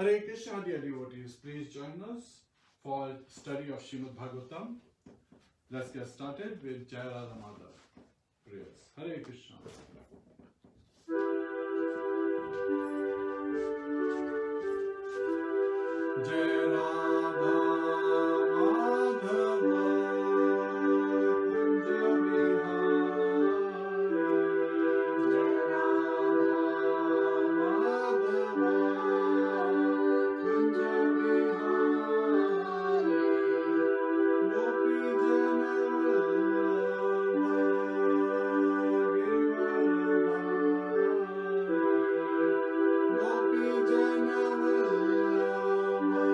Hare Krishna, dear devotees, please join us for study of Srimadbhagavatam. Let's get started with Jai Radha Madhav prayers. Hare Krishna. Jai Radha Madhava Kunja Vihari. Jai Radha Madhava Kunja Vihari. Gopi Jana Vallabha Giridhari. Gopi Jana Vallabha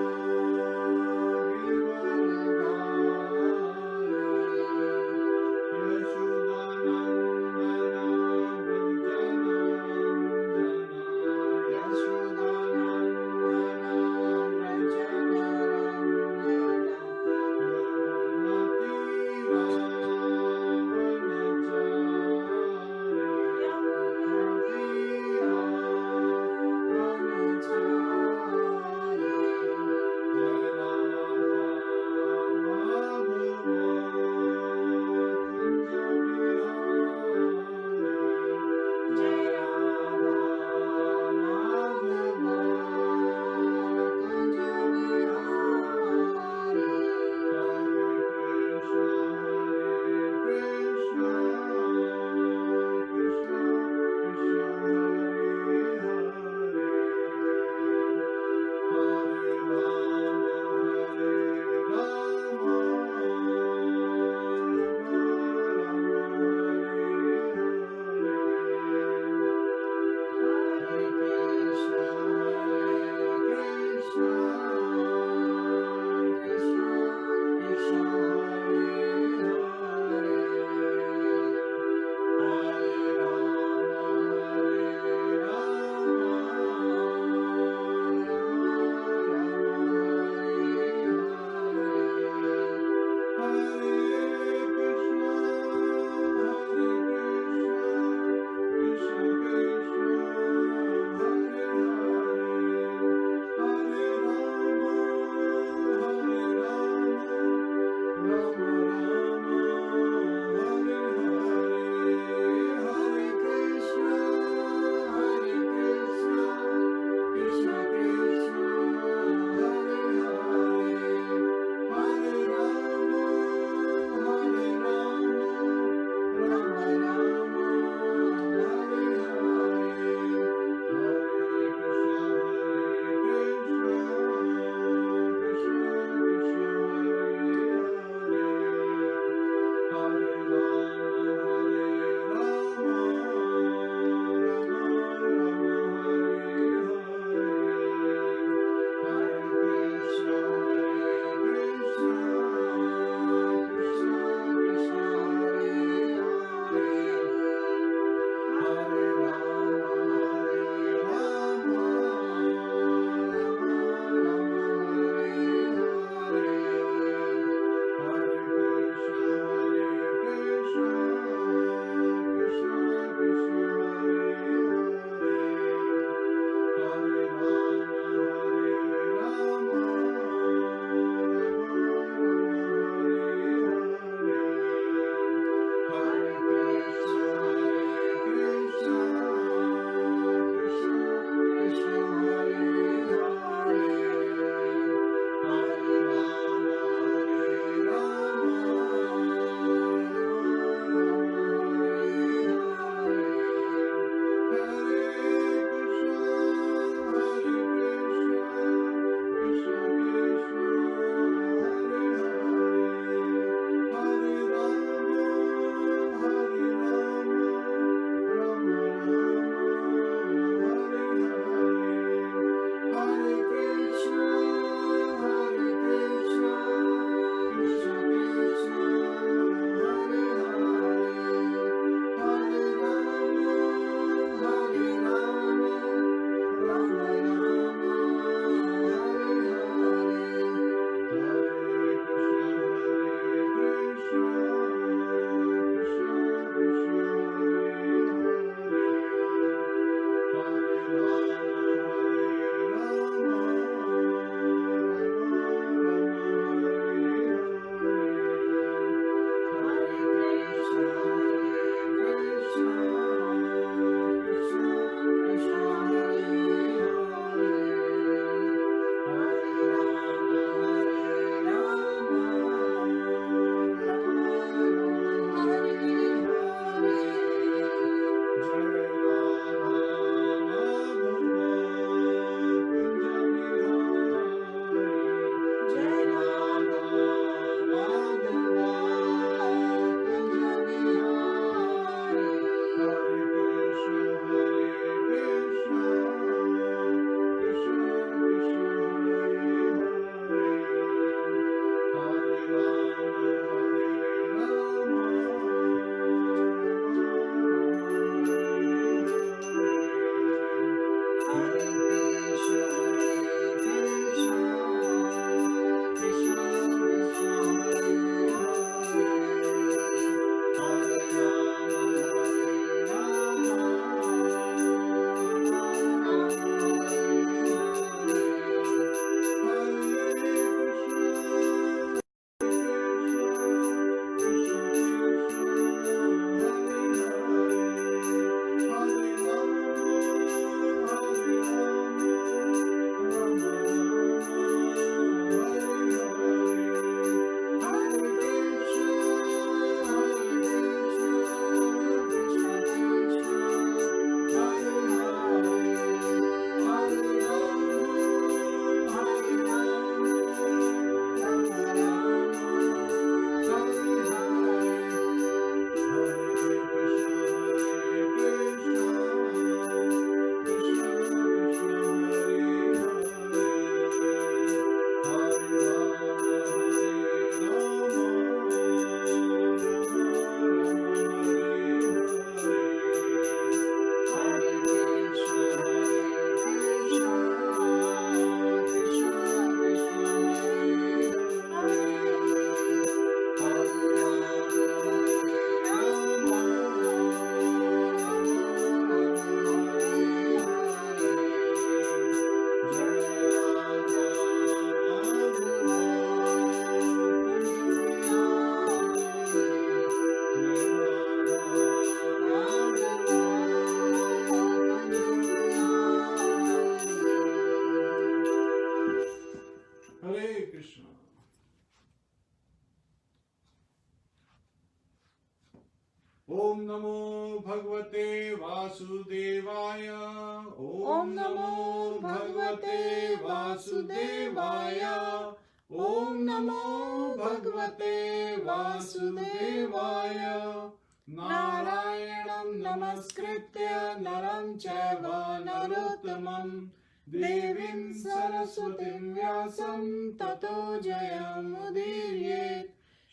Om Namo Bhagavate Vasudevaya. Om Namo Bhagavate Vasudevaya. Om Namo Bhagavate Vasudevaya. Narayanam Namaskritya Naram Chaiva Narottamam Devim Saraswatim Vyasam Tato Jayam Udiryet.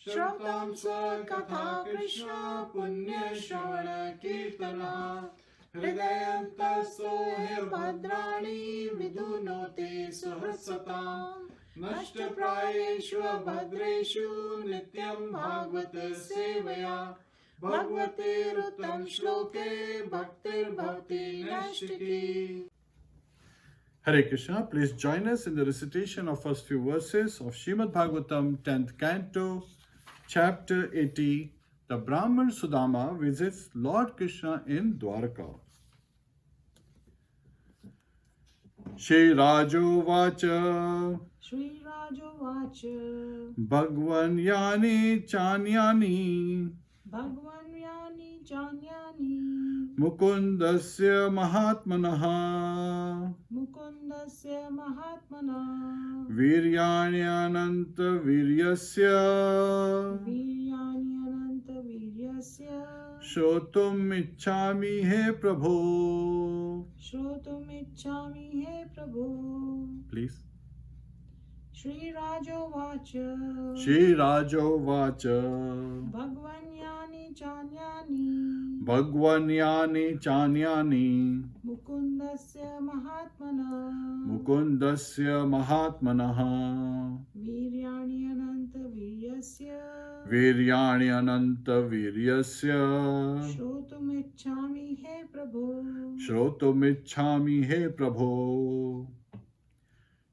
Shratam Katha Krishna Punya Shravana Kirtana Hridayantaso Bhadrani Vidunote Suhasatam Nashtaprayeshu Bhadreshu Nityam Bhagavata Sevaya Bhagavate Rutam Shloke Bhaktir Bhavati Nashtiki. Hare Krishna, please join us in the recitation of first few verses of Srimadbhagavatam 10th Canto, Chapter 80. The Brāhmaṇa Sudāmā visits Lord Kṛṣṇa in Dvārakā. Shri Rajo Vacha Shri Rajovacha Bhagwan Yani Chanyani Bhagwan Vyani Janyani Mukundasya Mahatmanaha Mukundasya Mahatmana Viryani Ananta Viryasya Viryani Ananta Viryasya Shrotum Ichchami He Prabhu. Shrotum Ichchami He Prabhu. Please. Shri Rajovacha Shri Rajo Vacha Bhagwanyani Chanyani Bhagwanyani Chanyani Mukundasya Mahatmana Mukundasya Mahatmanaha Viryani Ananta Viryasya Viryani Ananta Viryasya Shrotum Ichchami He Prabhu. Shrotum Ichchami He Prabhu.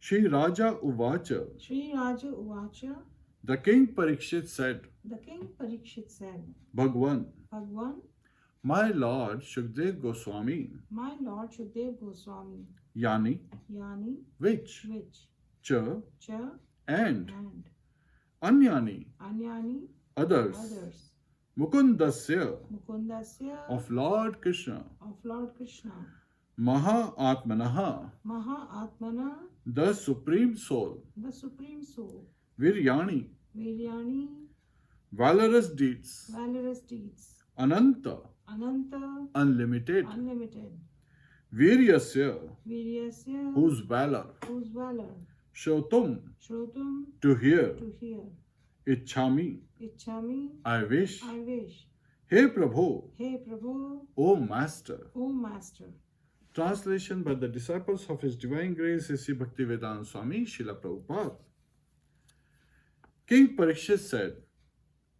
Shri Raja Uvacha. Shri Raja Uvacha. The king Parikshit said, The king Parikshit said, Bhagwan, Bhagwan, my lord Shukdev Goswami, my lord Shukdev Goswami, Yani, Yani, which, Cha, Cha, and and Anyani, Anyani, others, Mukundasya, Mukundasya, of Lord Kṛṣṇa, of Lord Kṛṣṇa, Maha Atmanaha, Maha Atmana, the supreme soul, the supreme soul, Viryani, Viryani, valorous deeds, valorous deeds, Ananta, Ananta, unlimited, unlimited, Viryasya, Viryasya, whose valor, Shrotum, Shrotum, to hear, Ichchami, I wish, Hey Prabhu, O Master. O Master. Translation by the disciples of His Divine Grace, Sri Bhaktivedanta Swami, Srila Prabhupada. King Parikshit said,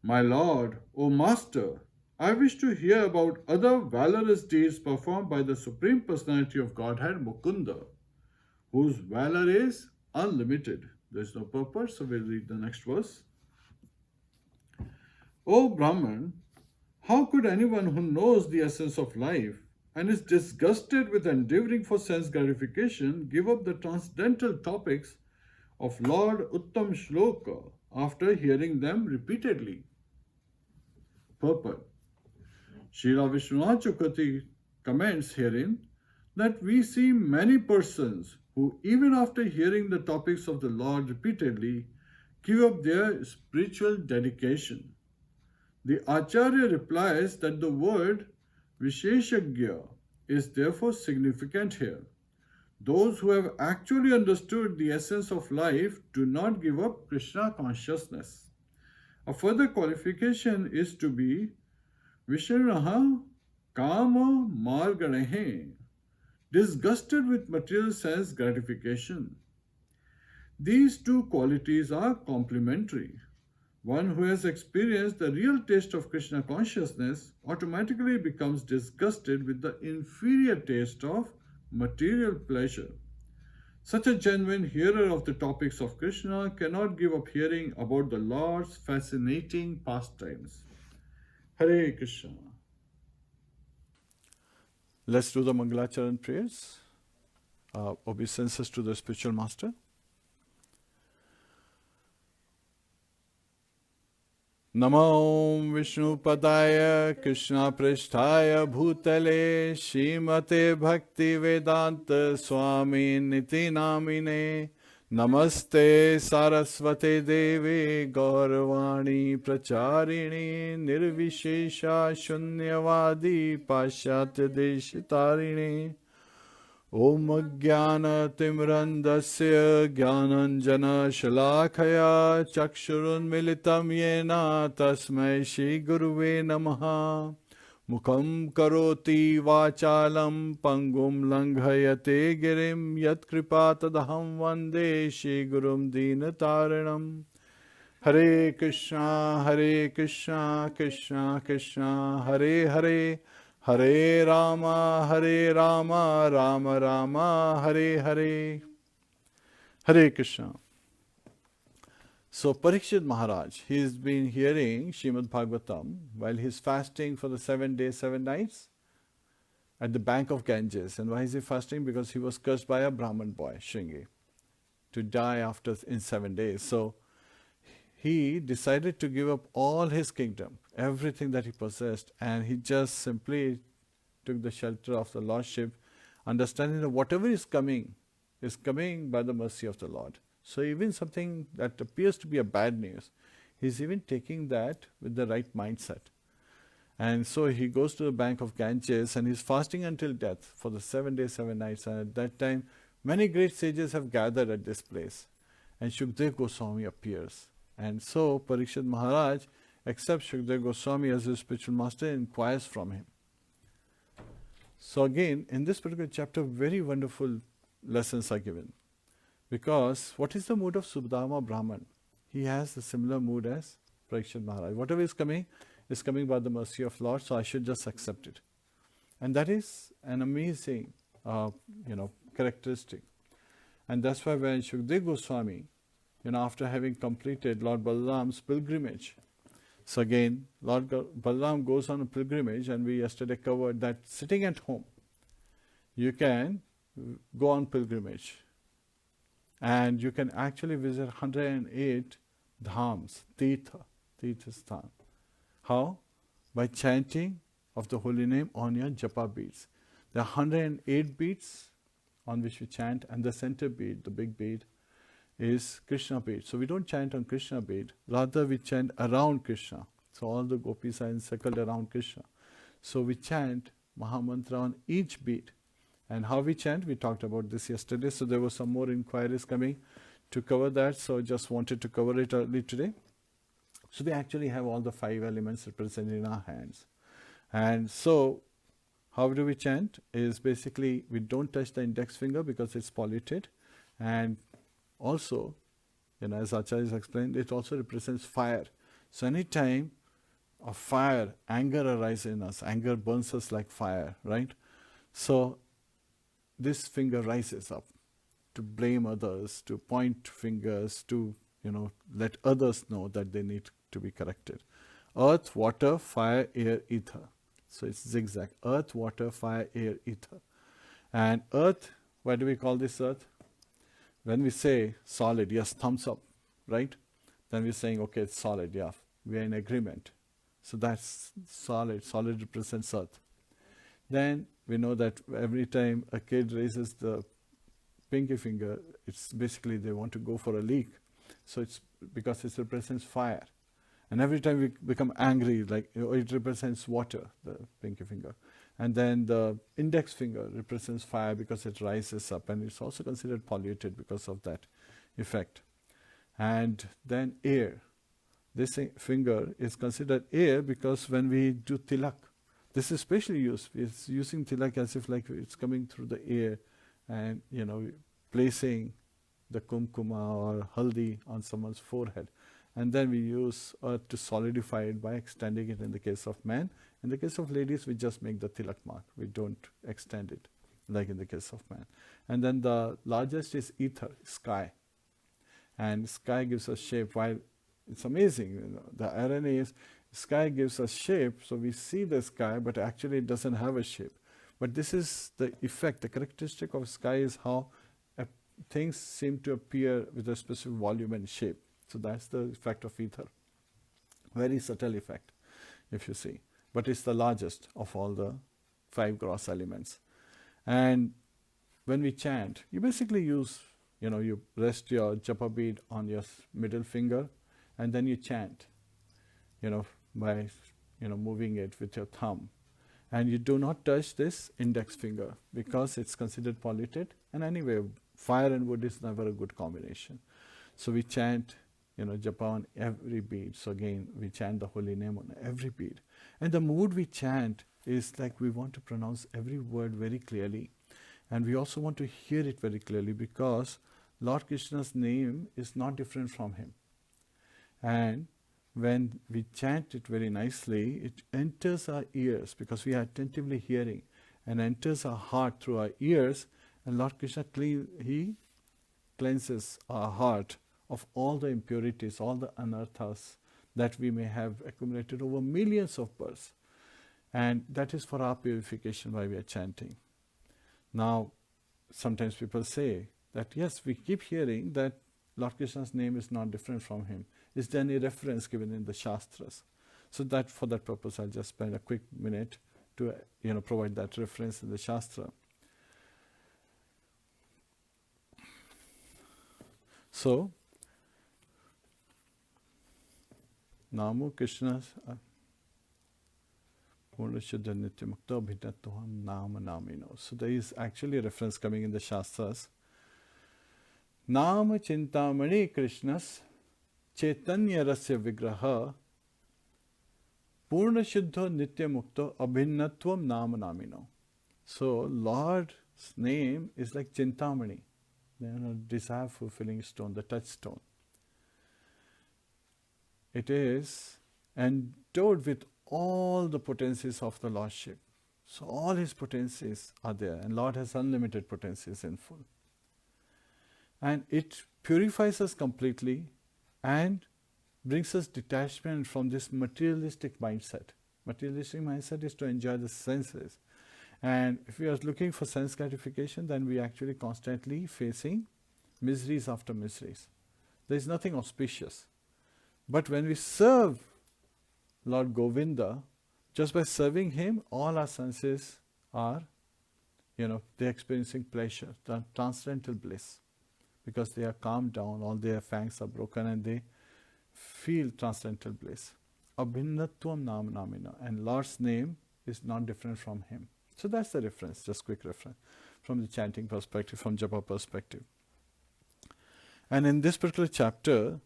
My Lord, O Master, I wish to hear about other valorous deeds performed by the Supreme Personality of Godhead, Mukunda, whose valor is unlimited. There is no purpose, so we'll read the next verse. O Brahman, how could anyone who knows the essence of life and is disgusted with endeavoring for sense gratification give up the transcendental topics of Lord Uttam Shloka after hearing them repeatedly? Purport. Srila Vishwanath Chakravarti comments herein that we see many persons who, even after hearing the topics of the Lord repeatedly, give up their spiritual dedication. The Acharya replies that the word Visheshagya is therefore significant here. Those who have actually understood the essence of life do not give up Kṛṣṇa consciousness. A further qualification is to be Vishanaha Kama Marganehe, disgusted with material sense gratification. These two qualities are complementary. One who has experienced the real taste of Kṛṣṇa consciousness automatically becomes disgusted with the inferior taste of material pleasure. Such a genuine hearer of the topics of Kṛṣṇa cannot give up hearing about the Lord's fascinating pastimes. Hare Krishna. Let's do the Mangalacharan prayers. Obeisances to the spiritual master. Namo Vishnupadaya Krishna Pristhaya Bhutale Srimate Bhakti Vedanta Swami Niti Namine Namaste Saraswate Devi Gauravani Pracharini Nirvishesha Shunyavadi Pashyatya Deshitarini Om Jnana Timrandasya Jnananjana Shalakaya Chakshurun Militam Yena Tasmai Shri Guruve Namaha Mukham Karoti Vachalam Pangum Langhayate Girim Yat Kripatadaham Vande Shri Gurum Dinataranam Hare Krishna Krishna Krishna Hare Hare Hare Rama, Rama Rama, Hare Hare. Hare Krishna. So Parikshit Maharaj, he's been hearing Srimadbhagavatam while he's fasting for the 7 days, 7 nights at the bank of Ganges. And why is he fasting? Because he was cursed by a Brahman boy, Shringi, to die in 7 days. So he decided to give up all his kingdom, everything that he possessed, and he just simply took the shelter of the Lordship, understanding that whatever is coming by the mercy of the Lord. So even something that appears to be a bad news, he's even taking that with the right mindset. And so he goes to the bank of Ganges and he's fasting until death for the 7 days, 7 nights. And at that time, many great sages have gathered at this place. And Shukdev Goswami appears. And so Parikshit Maharaj accepts Shukdev Goswami as his spiritual master and inquires from him. So again, in this particular chapter, very wonderful lessons are given. Because what is the mood of Sudāmā Brahman? He has the similar mood as Parikshit Maharaj. Whatever is coming by the mercy of Lord, so I should just accept it. And that is an amazing characteristic. And that's why when Shukdev Goswami, after having completed Lord Balaram's pilgrimage. So again, Lord Balaram goes on a pilgrimage, and we yesterday covered that sitting at home, you can go on pilgrimage. And you can actually visit 108 dhams, Tirtha Sthan. How? By chanting of the holy name on your japa beads. There are 108 beads on which we chant, and the center bead, the big bead, is Kṛṣna bead. So we don't chant on Kṛṣna bead, rather we chant around Kṛṣna. So all the gopis are encircled around Kṛṣna. So we chant Mahamantra on each bead. And how we chant, we talked about this yesterday. So there were some more inquiries coming to cover that. So I just wanted to cover it early today. So we actually have all the 5 elements represented in our hands. And so how do we chant? Is basically we don't touch the index finger because it's polluted. And also, as Acharya has explained, it also represents fire. So anytime of fire, anger arises in us, anger burns us like fire, right? So this finger rises up to blame others, to point fingers, to let others know that they need to be corrected. Earth, water, fire, air, ether. So it's zigzag. Earth, water, fire, air, ether. And earth, why do we call this earth? When we say solid, yes, thumbs up, right? Then we're saying, okay, it's solid, yeah, we are in agreement. So that's solid. Solid represents earth. Then we know that every time a kid raises the pinky finger, it's basically they want to go for a leak. So it's because it represents fire. And every time we become angry, it represents water, the pinky finger. And then the index finger represents fire because it rises up, and it's also considered polluted because of that effect. And then air. This finger is considered air because when we do tilak, this is specially used. It's using tilak as if it's coming through the air, and placing the kumkuma or haldi on someone's forehead. And then we use earth to solidify it by extending it in the case of men. In the case of ladies, we just make the tilak mark. We don't extend it like in the case of man. And then the largest is ether, sky. And sky gives us shape. While it's amazing, the irony is sky gives us shape, so we see the sky, but actually it doesn't have a shape. But this is the effect. The characteristic of sky is how things seem to appear with a specific volume and shape. So that's the effect of ether. Very subtle effect, if you see. But it's the largest of all the 5 gross elements. And when we chant, you basically use, you rest your japa bead on your middle finger, and then you chant, by, moving it with your thumb. And you do not touch this index finger because it's considered polluted. And anyway, fire and wood is never a good combination. So we chant, japa on every bead. So again, we chant the holy name on every bead. And the mood we chant is like we want to pronounce every word very clearly. And we also want to hear it very clearly because Lord Krishna's name is not different from him. And when we chant it very nicely, it enters our ears because we are attentively hearing, and enters our heart through our ears. And Lord Krishna, he cleanses our heart of all the impurities, all the anarthas that we may have accumulated over millions of births. And that is for our purification why we are chanting. Now, sometimes people say that, yes, we keep hearing that Lord Krishna's name is not different from him. Is there any reference given in the Shastras? So that for that purpose, I'll just spend a quick minute to provide that reference in the Shastra. So, Namo Krishna's Purna Shuddha Nitya Mukta Bhinnatoham Nama Namino. So there is actually a reference coming in the Shastras. Nama Chintamani Krishnas Chaitanya Rasya Vigraha Purna Shuddha Nitya Mukta Abhinnatvam Nama Namino. So Lord's name is like Chintamani, desire fulfilling stone, the touchstone. It is endowed with all the potencies of the Lordship. So all his potencies are there, and Lord has unlimited potencies in full. And it purifies us completely and brings us detachment from this materialistic mindset. Materialistic mindset is to enjoy the senses. And if we are looking for sense gratification, then we are actually constantly facing miseries after miseries. There is nothing auspicious. But when we serve Lord Govinda, just by serving him, all our senses are, they're experiencing pleasure, transcendental bliss. Because they are calmed down, all their fangs are broken, and they feel transcendental bliss. Abhinnatvam Nama Namina. And Lord's name is not different from him. So that's the reference, just quick reference, from the chanting perspective, from japa perspective. And in this particular chapter,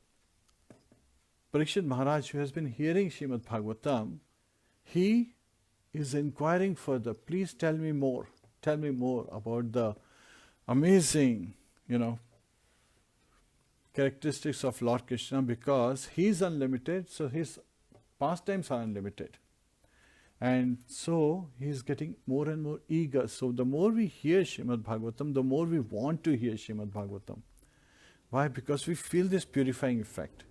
Parikshit Maharaj, who has been hearing Srimadbhagavatam, he is inquiring further. Please tell me more. Tell me more about the amazing, characteristics of Lord Krishna, because he is unlimited, so his pastimes are unlimited. And so he is getting more and more eager. So the more we hear Srimadbhagavatam, the more we want to hear Srimadbhagavatam. Why? Because we feel this purifying effect.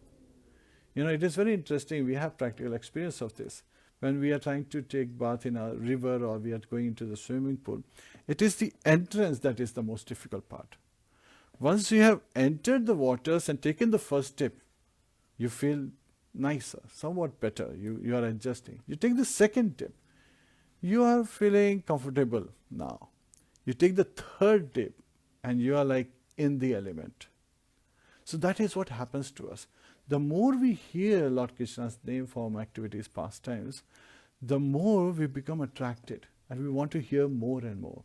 It is very interesting. We have practical experience of this. When we are trying to take bath in a river or we are going into the swimming pool, it is the entrance that is the most difficult part. Once you have entered the waters and taken the first dip, you feel nicer, somewhat better. You are adjusting. You take the second dip, you are feeling comfortable now. You take the third dip and you are like in the element. So that is what happens to us. The more we hear Lord Krishna's name, form, activities, pastimes, the more we become attracted and we want to hear more and more.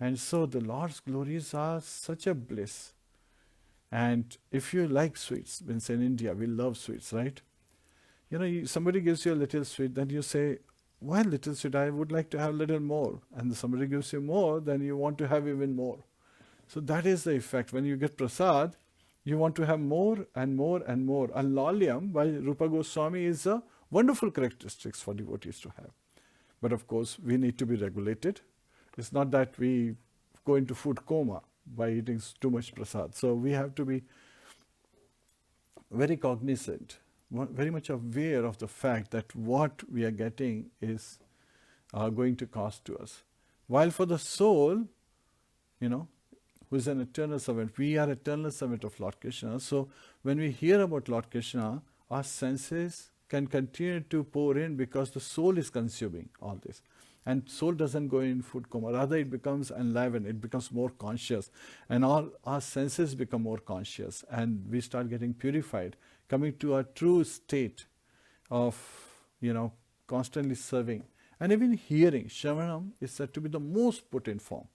And so the Lord's glories are such a bliss. And if you like sweets, means in India, we love sweets, right? Somebody gives you a little sweet, then you say, why little sweet? I would like to have a little more. And somebody gives you more, then you want to have even more. So that is the effect. When you get prasad, you want to have more and more and more. And lalyam by Rupa Goswami is a wonderful characteristics for devotees to have. But of course, we need to be regulated. It's not that we go into food coma by eating too much prasad. So we have to be very cognizant, very much aware of the fact that what we are getting is going to cost to us. While for the soul, who is an eternal servant, we are eternal servant of Lord Krishna. So when we hear about Lord Krishna, our senses can continue to pour in because the soul is consuming all this. And soul doesn't go in food coma, rather it becomes enlivened, it becomes more conscious, and all our senses become more conscious, and we start getting purified, coming to a true state of, constantly serving. And even hearing, Shravanam is said to be the most potent form.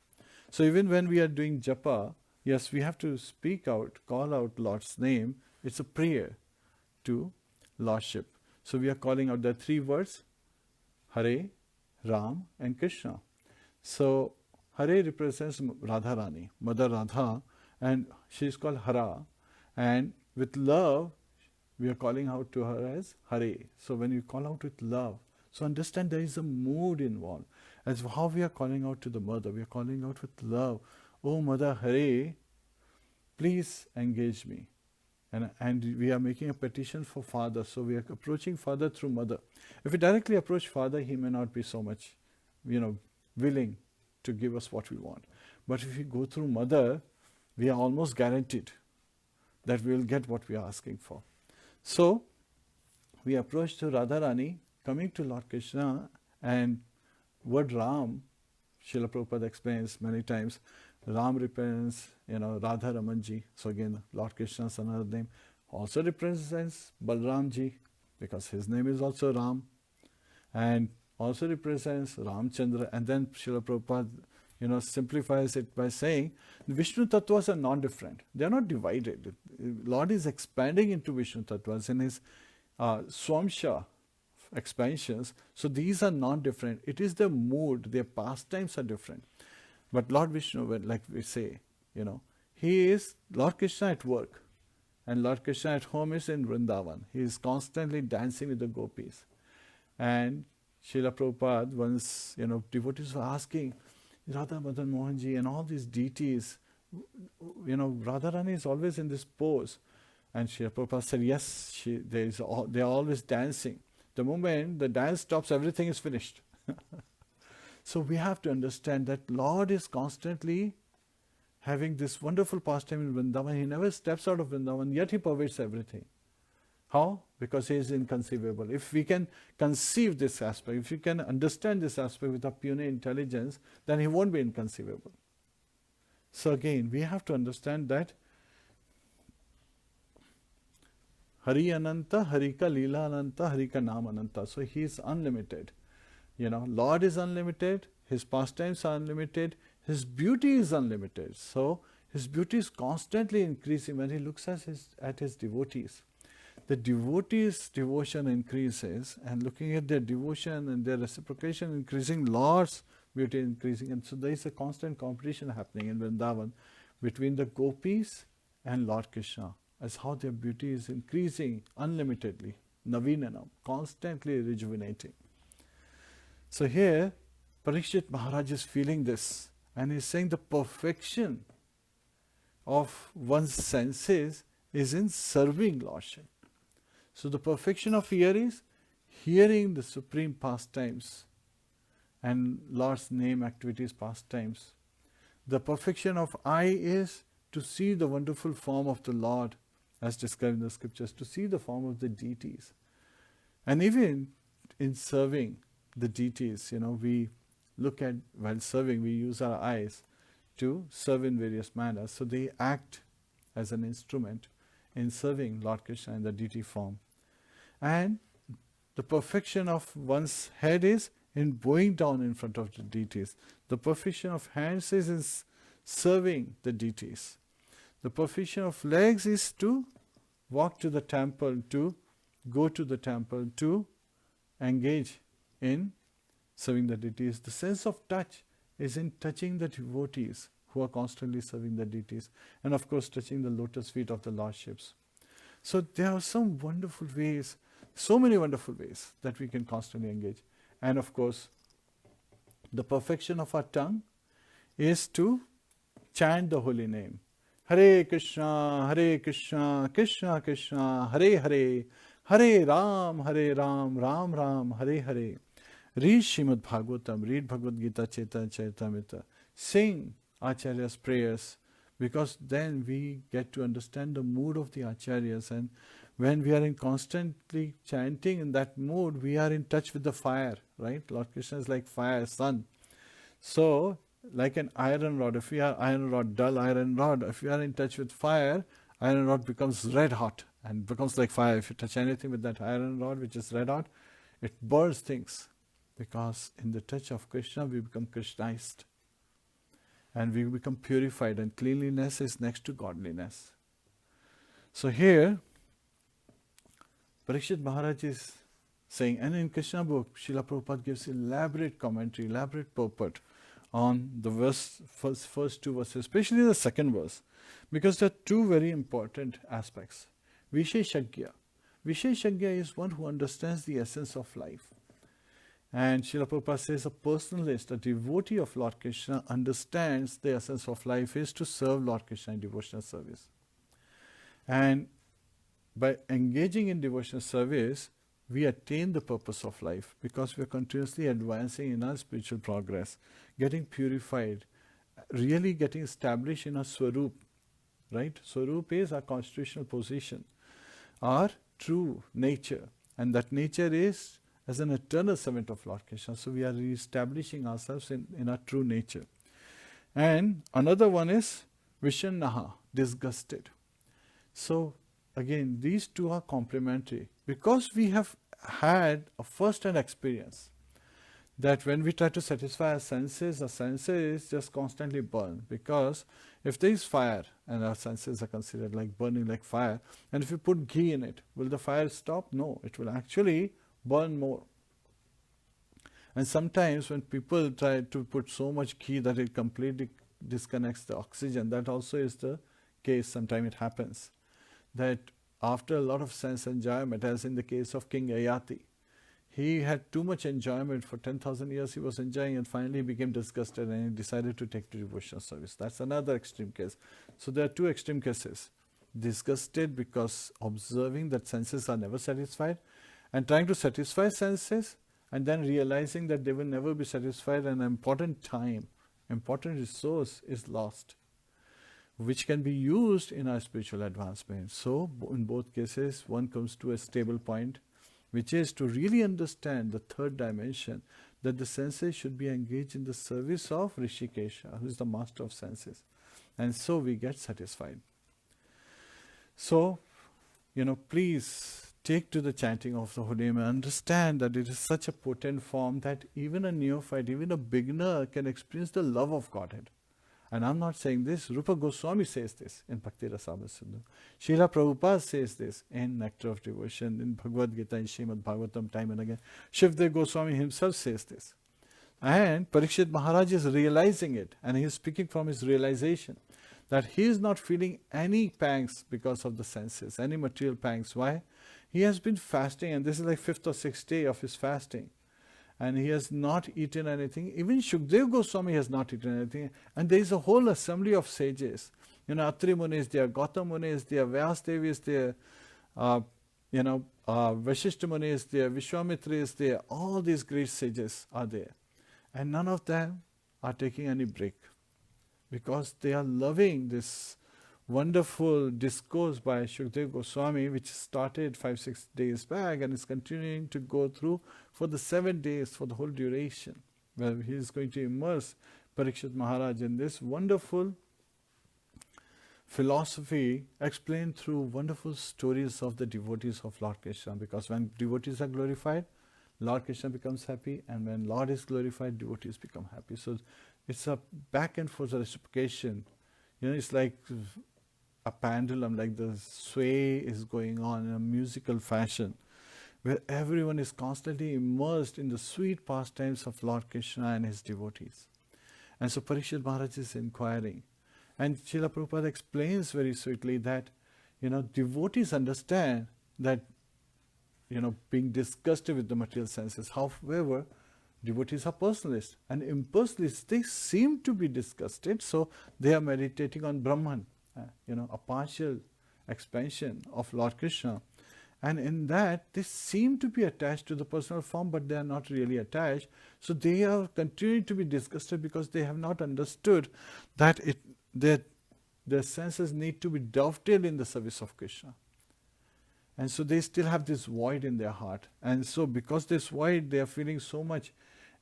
So even when we are doing japa, yes, we have to speak out, call out Lord's name. It's a prayer to Lordship. So we are calling out the three words, Hare, Ram and Krishna. So Hare represents Radharani, Mother Radha, and she is called Hara. And with love, we are calling out to her as Hare. So when you call out with love, so understand there is a mood involved. As how we are calling out to the mother, we are calling out with love. Oh Mother Hare, please engage me. And we are making a petition for Father, so we are approaching Father through Mother. If we directly approach Father, he may not be so much, willing to give us what we want. But if we go through Mother, we are almost guaranteed that we will get what we are asking for. So, we approach to Radharani, coming to Lord Krishna, and word Ram, Srila Prabhupada explains many times, Ram represents, Radha Ramanji. So again, Lord Krishna's another name. Also represents Balramji, because his name is also Ram. And also represents Ramchandra. And then Srila Prabhupada, simplifies it by saying, the Vishnu Tattvas are non-different. They are not divided. Lord is expanding into Vishnu Tattvas in his Swamsha expansions. So these are non-different. It is the mood, their pastimes are different. But Lord Vishnu, like we say, he is Lord Krishna at work. And Lord Krishna at home is in Vrindavan. He is constantly dancing with the gopis. And Srila Prabhupada, once, devotees were asking, Radha Madan Mohanji and all these deities, Radharani is always in this pose. And Srila Prabhupada said, yes, they are always dancing. The moment the dance stops, everything is finished. So we have to understand that Lord is constantly having this wonderful pastime in Vrindavan. He never steps out of Vrindavan, yet he pervades everything. How? Because he is inconceivable. If we can conceive this aspect, if we can understand this aspect with our puny intelligence, then he won't be inconceivable. So again, we have to understand that Hari Ananta, Harika Leela Ananta, Harika Nam Ananta. So he is unlimited. Lord is unlimited, his pastimes are unlimited, his beauty is unlimited. So his beauty is constantly increasing when he looks at his devotees. The devotees' devotion increases, and looking at their devotion and their reciprocation increasing, Lord's beauty increasing. And so there is a constant competition happening in Vrindavan between the gopis and Lord Krishna, as how their beauty is increasing unlimitedly, Navinanam, constantly rejuvenating. So here, Parikshit Maharaj is feeling this, and he's saying the perfection of one's senses is in serving Lordship. So the perfection of ear is hearing the supreme pastimes and Lord's name activities pastimes. The perfection of eye is to see the wonderful form of the Lord, as described in the scriptures, to see the form of the deities. And even in serving the deities, we look at, while serving, we use our eyes to serve in various manners. So they act as an instrument in serving Lord Krishna in the deity form. And the perfection of one's head is in bowing down in front of the deities. The perfection of hands is in serving the deities. The perfection of legs is to walk to the temple, to go to the temple, to engage in serving the deities. The sense of touch is in touching the devotees who are constantly serving the deities, and of course touching the lotus feet of the Lordships. So there are some wonderful ways, so many wonderful ways that we can constantly engage. And of course, the perfection of our tongue is to chant the holy name. Hare Krishna, Krishna Krishna, Hare Hare, Hare Ram, Ram Ram, Hare Hare. Read Srimadbhagavatam, read Bhagavad Gita, Chaitamrita. Sing Acharya's prayers, because then we get to understand the mood of the Acharyas, and When we are in constantly chanting in that mood, we are in touch with the fire, right? Lord Krishna is like fire, sun. So, like an iron rod, if we are iron rod, dull iron rod, if we are in touch with fire, iron rod becomes red hot and becomes like fire. If you touch anything with that iron rod which is red hot, it burns things. Because in the touch of Krishna, we become Krishnized. And we become purified, and cleanliness is next to godliness. So here, Parikshit Maharaj is saying, and in Krishna book, Srila Prabhupada gives elaborate commentary, elaborate purport on the first two verses, especially the second verse, because there are two very important aspects. Visheshagya. Visheshagya is one who understands the essence of life. And Srila Prabhupada says a personalist, a devotee of Lord Krishna, understands the essence of life is to serve Lord Krishna in devotional service. And by engaging in devotional service, we attain the purpose of life because we are continuously advancing in our spiritual progress, getting purified, really getting established in our Swarup, right? Swarup is our constitutional position, our true nature. And that nature is as an eternal servant of Lord Krishna. So we are re-establishing ourselves in our true nature. And another one is Vishannaha, disgusted. So again, these two are complementary because we have had a first-hand experience that when we try to satisfy our senses just constantly burn. Because if there is fire and our senses are considered like burning like fire, and if you put ghee in it, will the fire stop? No, it will actually burn more. And sometimes when people try to put so much ghee that it completely disconnects the oxygen, that also is the case. Sometimes it happens that after a lot of sense enjoyment, as in the case of King Ayati, he had too much enjoyment for 10,000 years he was enjoying, and finally became disgusted and he decided to take to devotional service. That's another extreme case. So there are two extreme cases. Disgusted because observing that senses are never satisfied, and trying to satisfy senses, and then realizing that they will never be satisfied, and an important time, important resource is lost, which can be used in our spiritual advancement. So in both cases, one comes to a stable point, which is to really understand the third dimension, that the senses should be engaged in the service of Rishikesha, who is the master of senses. And so we get satisfied. So, please take to the chanting of the holy name and understand that it is such a potent form that even a neophyte, even a beginner can experience the love of Godhead. And I'm not saying this, Rupa Goswami says this in Bhakti Rasamrita Sindhu. Srila Prabhupada says this in Nectar of Devotion, in Bhagavad Gita, in Srimadbhagavatam, time and again. Shivdev Goswami himself says this. And Parikshit Maharaj is realizing it, and he is speaking from his realization that he is not feeling any pangs because of the senses, any material pangs. Why? He has been fasting, and this is like 5th or 6th day of his fasting. And he has not eaten anything. Even Shukdev Goswami has not eaten anything. And there is a whole assembly of sages. Atri Muni is there, Gautam Muni is there, Vyasdevi is there, Vashishta Muni is there, Vishwamitra is there. All these great sages are there. And none of them are taking any break, because they are loving this wonderful discourse by Shukdev Goswami, which started 5-6 days back and is continuing to go through for the 7 days, for the whole duration, where he is going to immerse Parikshit Maharaj in this wonderful philosophy explained through wonderful stories of the devotees of Lord Krishna. Because when devotees are glorified, Lord Krishna becomes happy, and when Lord is glorified, devotees become happy. So it's a back and forth reciprocation. It's like a pendulum, like the sway is going on in a musical fashion, where everyone is constantly immersed in the sweet pastimes of Lord Krishna and his devotees. And so Parikshit Maharaj is inquiring. And Srila Prabhupada explains very sweetly that, devotees understand that, being disgusted with the material senses. However, devotees are personalists, and impersonalists, they seem to be disgusted, so they are meditating on Brahman, a partial expansion of Lord Krishna. And in that, they seem to be attached to the personal form, but they are not really attached. So they are continuing to be disgusted because they have not understood that their senses need to be dovetailed in the service of Krishna. And so they still have this void in their heart. And so because this void, they are feeling so much.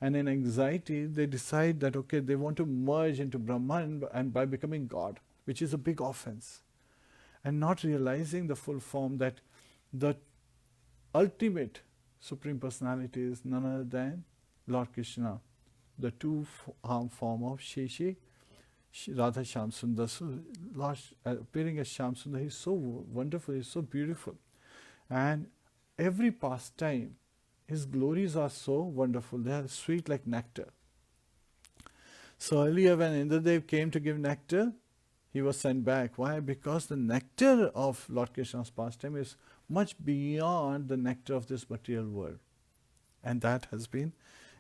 And in anxiety, they decide that, okay, they want to merge into Brahman and by becoming God, which is a big offense. And not realizing the full form that the ultimate Supreme Personality is none other than Lord Kṛṣṇa, the two-arm form of Shri Radha Shyam Sundar. So Lord appearing as Shyam Sundar, he's so wonderful, he's so beautiful. And every pastime, his glories are so wonderful, they are sweet like nectar. So earlier when Indradev came to give nectar, he was sent back. Why? Because the nectar of Lord Krishna's pastime is much beyond the nectar of this material world. And that has been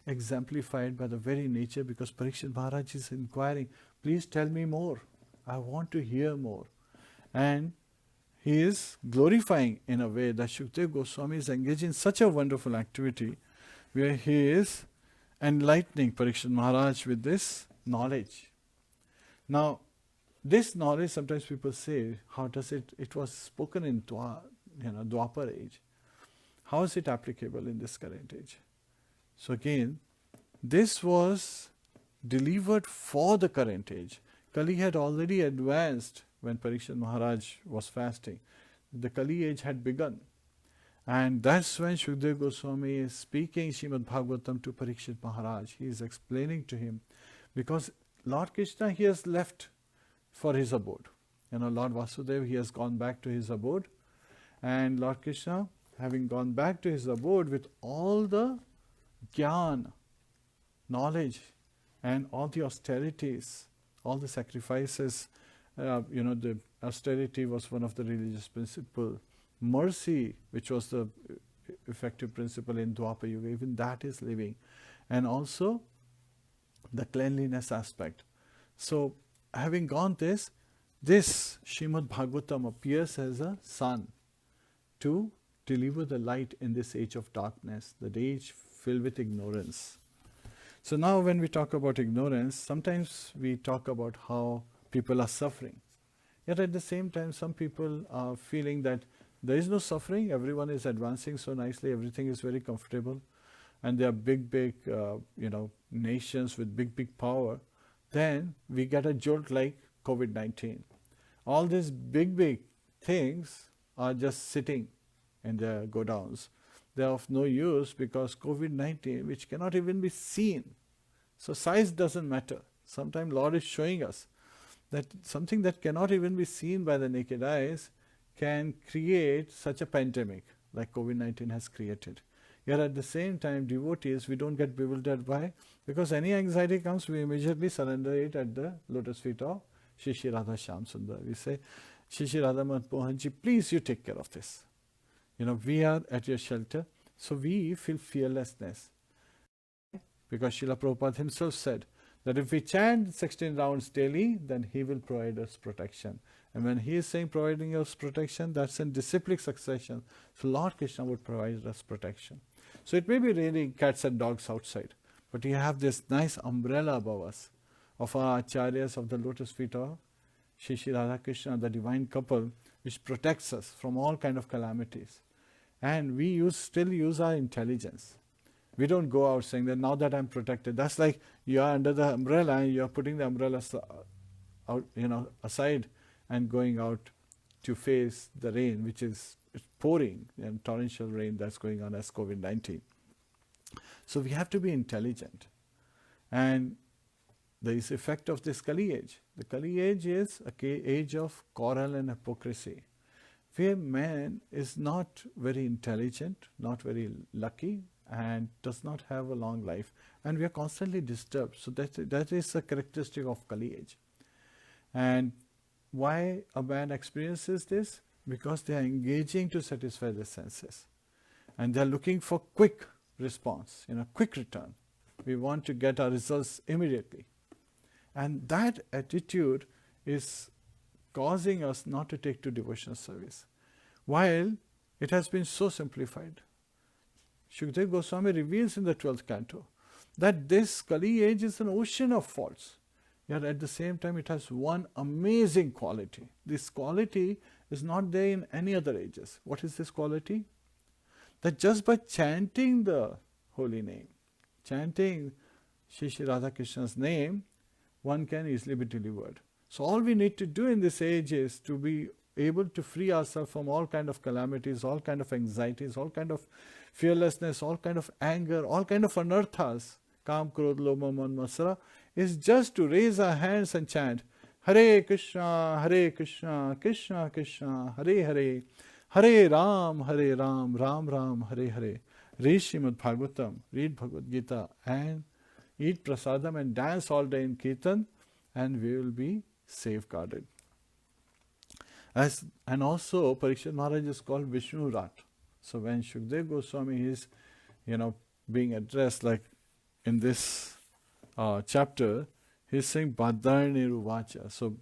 exemplified by the very nature, because Parikshit Maharaj is inquiring, please tell me more. I want to hear more. And he is glorifying in a way that Shukdev Goswami is engaged in such a wonderful activity where he is enlightening Parikshit Maharaj with this knowledge. Now, this knowledge, sometimes people say, how does it was spoken in Dwapar age. How is it applicable in this current age? So again, this was delivered for the current age. Kali had already advanced when Parikshit Maharaj was fasting. The Kali age had begun. And that's when Shukdev Goswami is speaking Srimadbhagavatam to Parikshit Maharaj. He is explaining to him, because Lord Kṛṣṇa, he has left for his abode. Lord Vasudeva, he has gone back to his abode. And Lord Kṛṣṇa, having gone back to his abode with all the jnana, knowledge, and all the austerities, all the sacrifices, the austerity was one of the religious principles. Mercy, which was the effective principle in Dwapar Yuga, even that is living. And also the cleanliness aspect. So, having gone this Srimadbhagavatam appears as a sun to deliver the light in this age of darkness, the age filled with ignorance. So now when we talk about ignorance, sometimes we talk about how people are suffering. Yet at the same time, some people are feeling that there is no suffering, everyone is advancing so nicely, everything is very comfortable, and there are big nations with big power. Then we get a jolt like COVID-19. All these big things are just sitting in their godowns. They are of no use because COVID-19, which cannot even be seen. So size doesn't matter. Sometimes Lord is showing us that something that cannot even be seen by the naked eyes can create such a pandemic like COVID-19 has created. Yet at the same time, devotees, we don't get bewildered by, because any anxiety comes, we immediately surrender it at the lotus feet of Shri Radha Shyam Sundar. We say, Shri Radha Mohanji, please you take care of this. We are at your shelter. So we feel fearlessness. Because Srila Prabhupada himself said that if we chant 16 rounds daily, then he will provide us protection. And when he is saying providing us protection, that's in disciplic succession. So Lord Kṛṣṇa would provide us protection. So it may be raining cats and dogs outside, but you have this nice umbrella above us of our acharyas of the lotus feet of Shri Radha Kṛṣṇa, the divine couple, which protects us from all kind of calamities. And we still use our intelligence. We don't go out saying that now that I'm protected. That's like you are under the umbrella and you are putting the umbrella out, aside and going out to face the rain, which is pouring, and torrential rain that's going on as COVID-19. So we have to be intelligent. And there is effect of this Kali age. The Kali age is an age of quarrel and hypocrisy, where man is not very intelligent, not very lucky, and does not have a long life. And we are constantly disturbed. So that is a characteristic of Kali age. And why a man experiences this? Because they are engaging to satisfy the senses. And they are looking for quick response, quick return. We want to get our results immediately. And that attitude is causing us not to take to devotional service, while it has been so simplified. Shukdev Goswami reveals in the 12th canto that this Kali age is an ocean of faults. yet at the same time it has one amazing quality. This quality is not there in any other ages. What is this quality? That just by chanting the holy name, chanting Shri Shri Radha Krishna's name, one can easily be delivered. So all we need to do in this age is to be able to free ourselves from all kind of calamities, all kind of anxieties, all kind of fearlessness, all kind of anger, all kind of anarthas, Kam, Krodh, Lobha, Man, Matsara, is just to raise our hands and chant Hare Krishna, Krishna Krishna, Hare Hare, Hare Ram, Ram Ram, Hare Hare. Read Srimadbhagavatam, read Bhagavad Gita, and eat prasadam and dance all day in Kirtan, and we will be safeguarded. And also, Parikshit Maharaj is called Vishnu Rat. So when Shukdev Goswami is, being addressed, like in this chapter, he is saying Badrani Ruvacha. So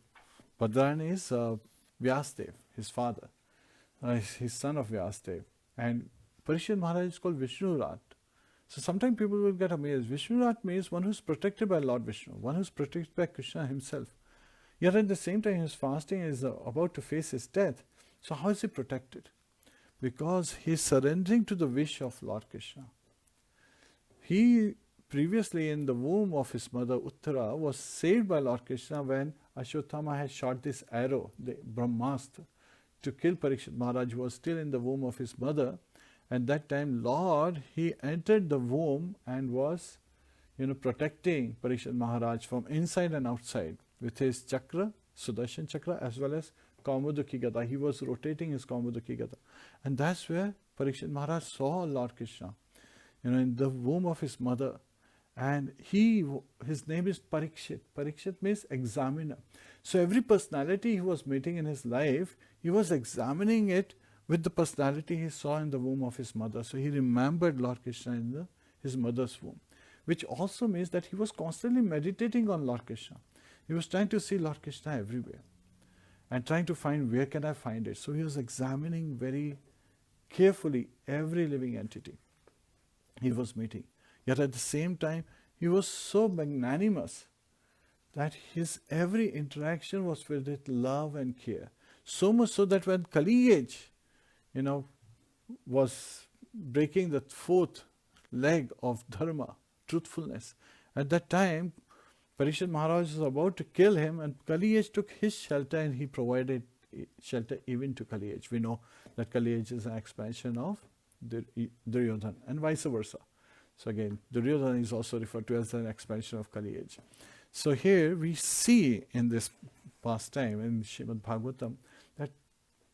Badrani is Vyasdev, his father, his son of Vyasdev. And Parikshit Maharaj is called Vishnu Rat. So sometimes people will get amazed. Vishnu Rat means one who is protected by Lord Vishnu, one who is protected by Krishna himself. Yet at the same time, he is fasting, is about to face his death. So how is he protected? Because he is surrendering to the wish of Lord Krishna. He previously in the womb of his mother Uttara was saved by Lord Krishna when Ashwatthama had shot this arrow, the Brahmastra, to kill Parikshit Maharaj, who was still in the womb of his mother. And that time, Lord, he entered the womb and was, protecting Parikshit Maharaj from inside and outside with his chakra, Sudarshan chakra, as well as Kaumudaki Gada. He was rotating his Kaumudaki Gada. And that's where Parikshit Maharaj saw Lord Krishna, in the womb of his mother. And his name is Parikshit. Parikshit means examiner. So every personality he was meeting in his life, he was examining it with the personality he saw in the womb of his mother. So he remembered Lord Krishna in his mother's womb, which also means that he was constantly meditating on Lord Krishna. He was trying to see Lord Krishna everywhere and trying to find where can I find it. So he was examining very carefully every living entity he was meeting. Yet at the same time, he was so magnanimous that his every interaction was filled with love and care. So much so that when Kali age, was breaking the fourth leg of dharma, truthfulness, at that time, Parikshit Maharaj was about to kill him, and Kali age took his shelter and he provided shelter even to Kali age. We know that Kali age is an expansion of Duryodhana and vice versa. So again, Duryodhana is also referred to as an expansion of Kali age. So here we see in this pastime in Srimadbhagavatam that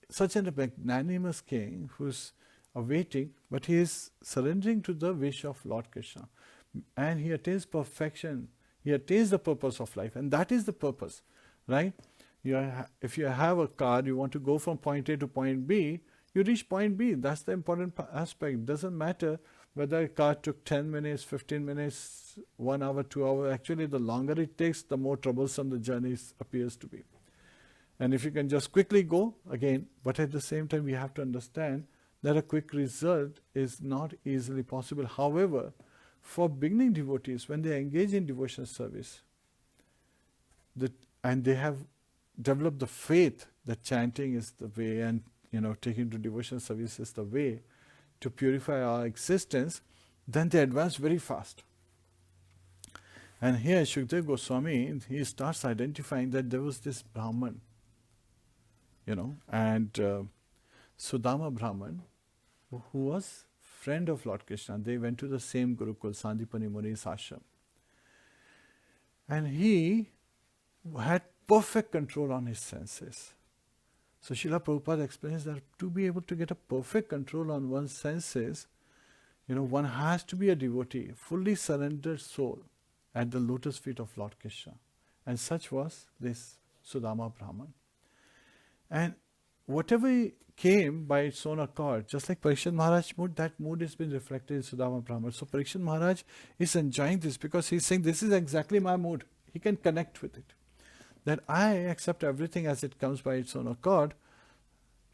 such a magnanimous king who's awaiting, but he is surrendering to the wish of Lord Krishna. And he attains perfection. He attains the purpose of life. And that is the purpose, right? If you have a car, you want to go from point A to point B, you reach point B. That's the important aspect. It doesn't matter whether a car took 10 minutes, 15 minutes, 1 hour, 2 hours. Actually, the longer it takes, the more troublesome the journey appears to be. And if you can just quickly go, again, but at the same time, we have to understand that a quick result is not easily possible. However, for beginning devotees, when they engage in devotional service, and they have developed the faith that chanting is the way, and taking to devotional service is the way to purify our existence, then they advance very fast. And here Shukdev Goswami, he starts identifying that there was this Brahman, and Sudāmā Brahman, who was friend of Lord Krishna. They went to the same Gurukul, Sandipani Muni's ashram. And he had perfect control on his senses. So Srila Prabhupada explains that to be able to get a perfect control on one's senses, one has to be a devotee, fully surrendered soul at the lotus feet of Lord Krishna. And such was this Sudāmā Brahman. And whatever came by its own accord, just like Parikshit Maharaj's mood, that mood has been reflected in Sudāmā Brahman. So Parikshit Maharaj is enjoying this because he's saying, this is exactly my mood. He can connect with it. That I accept everything as it comes by its own accord.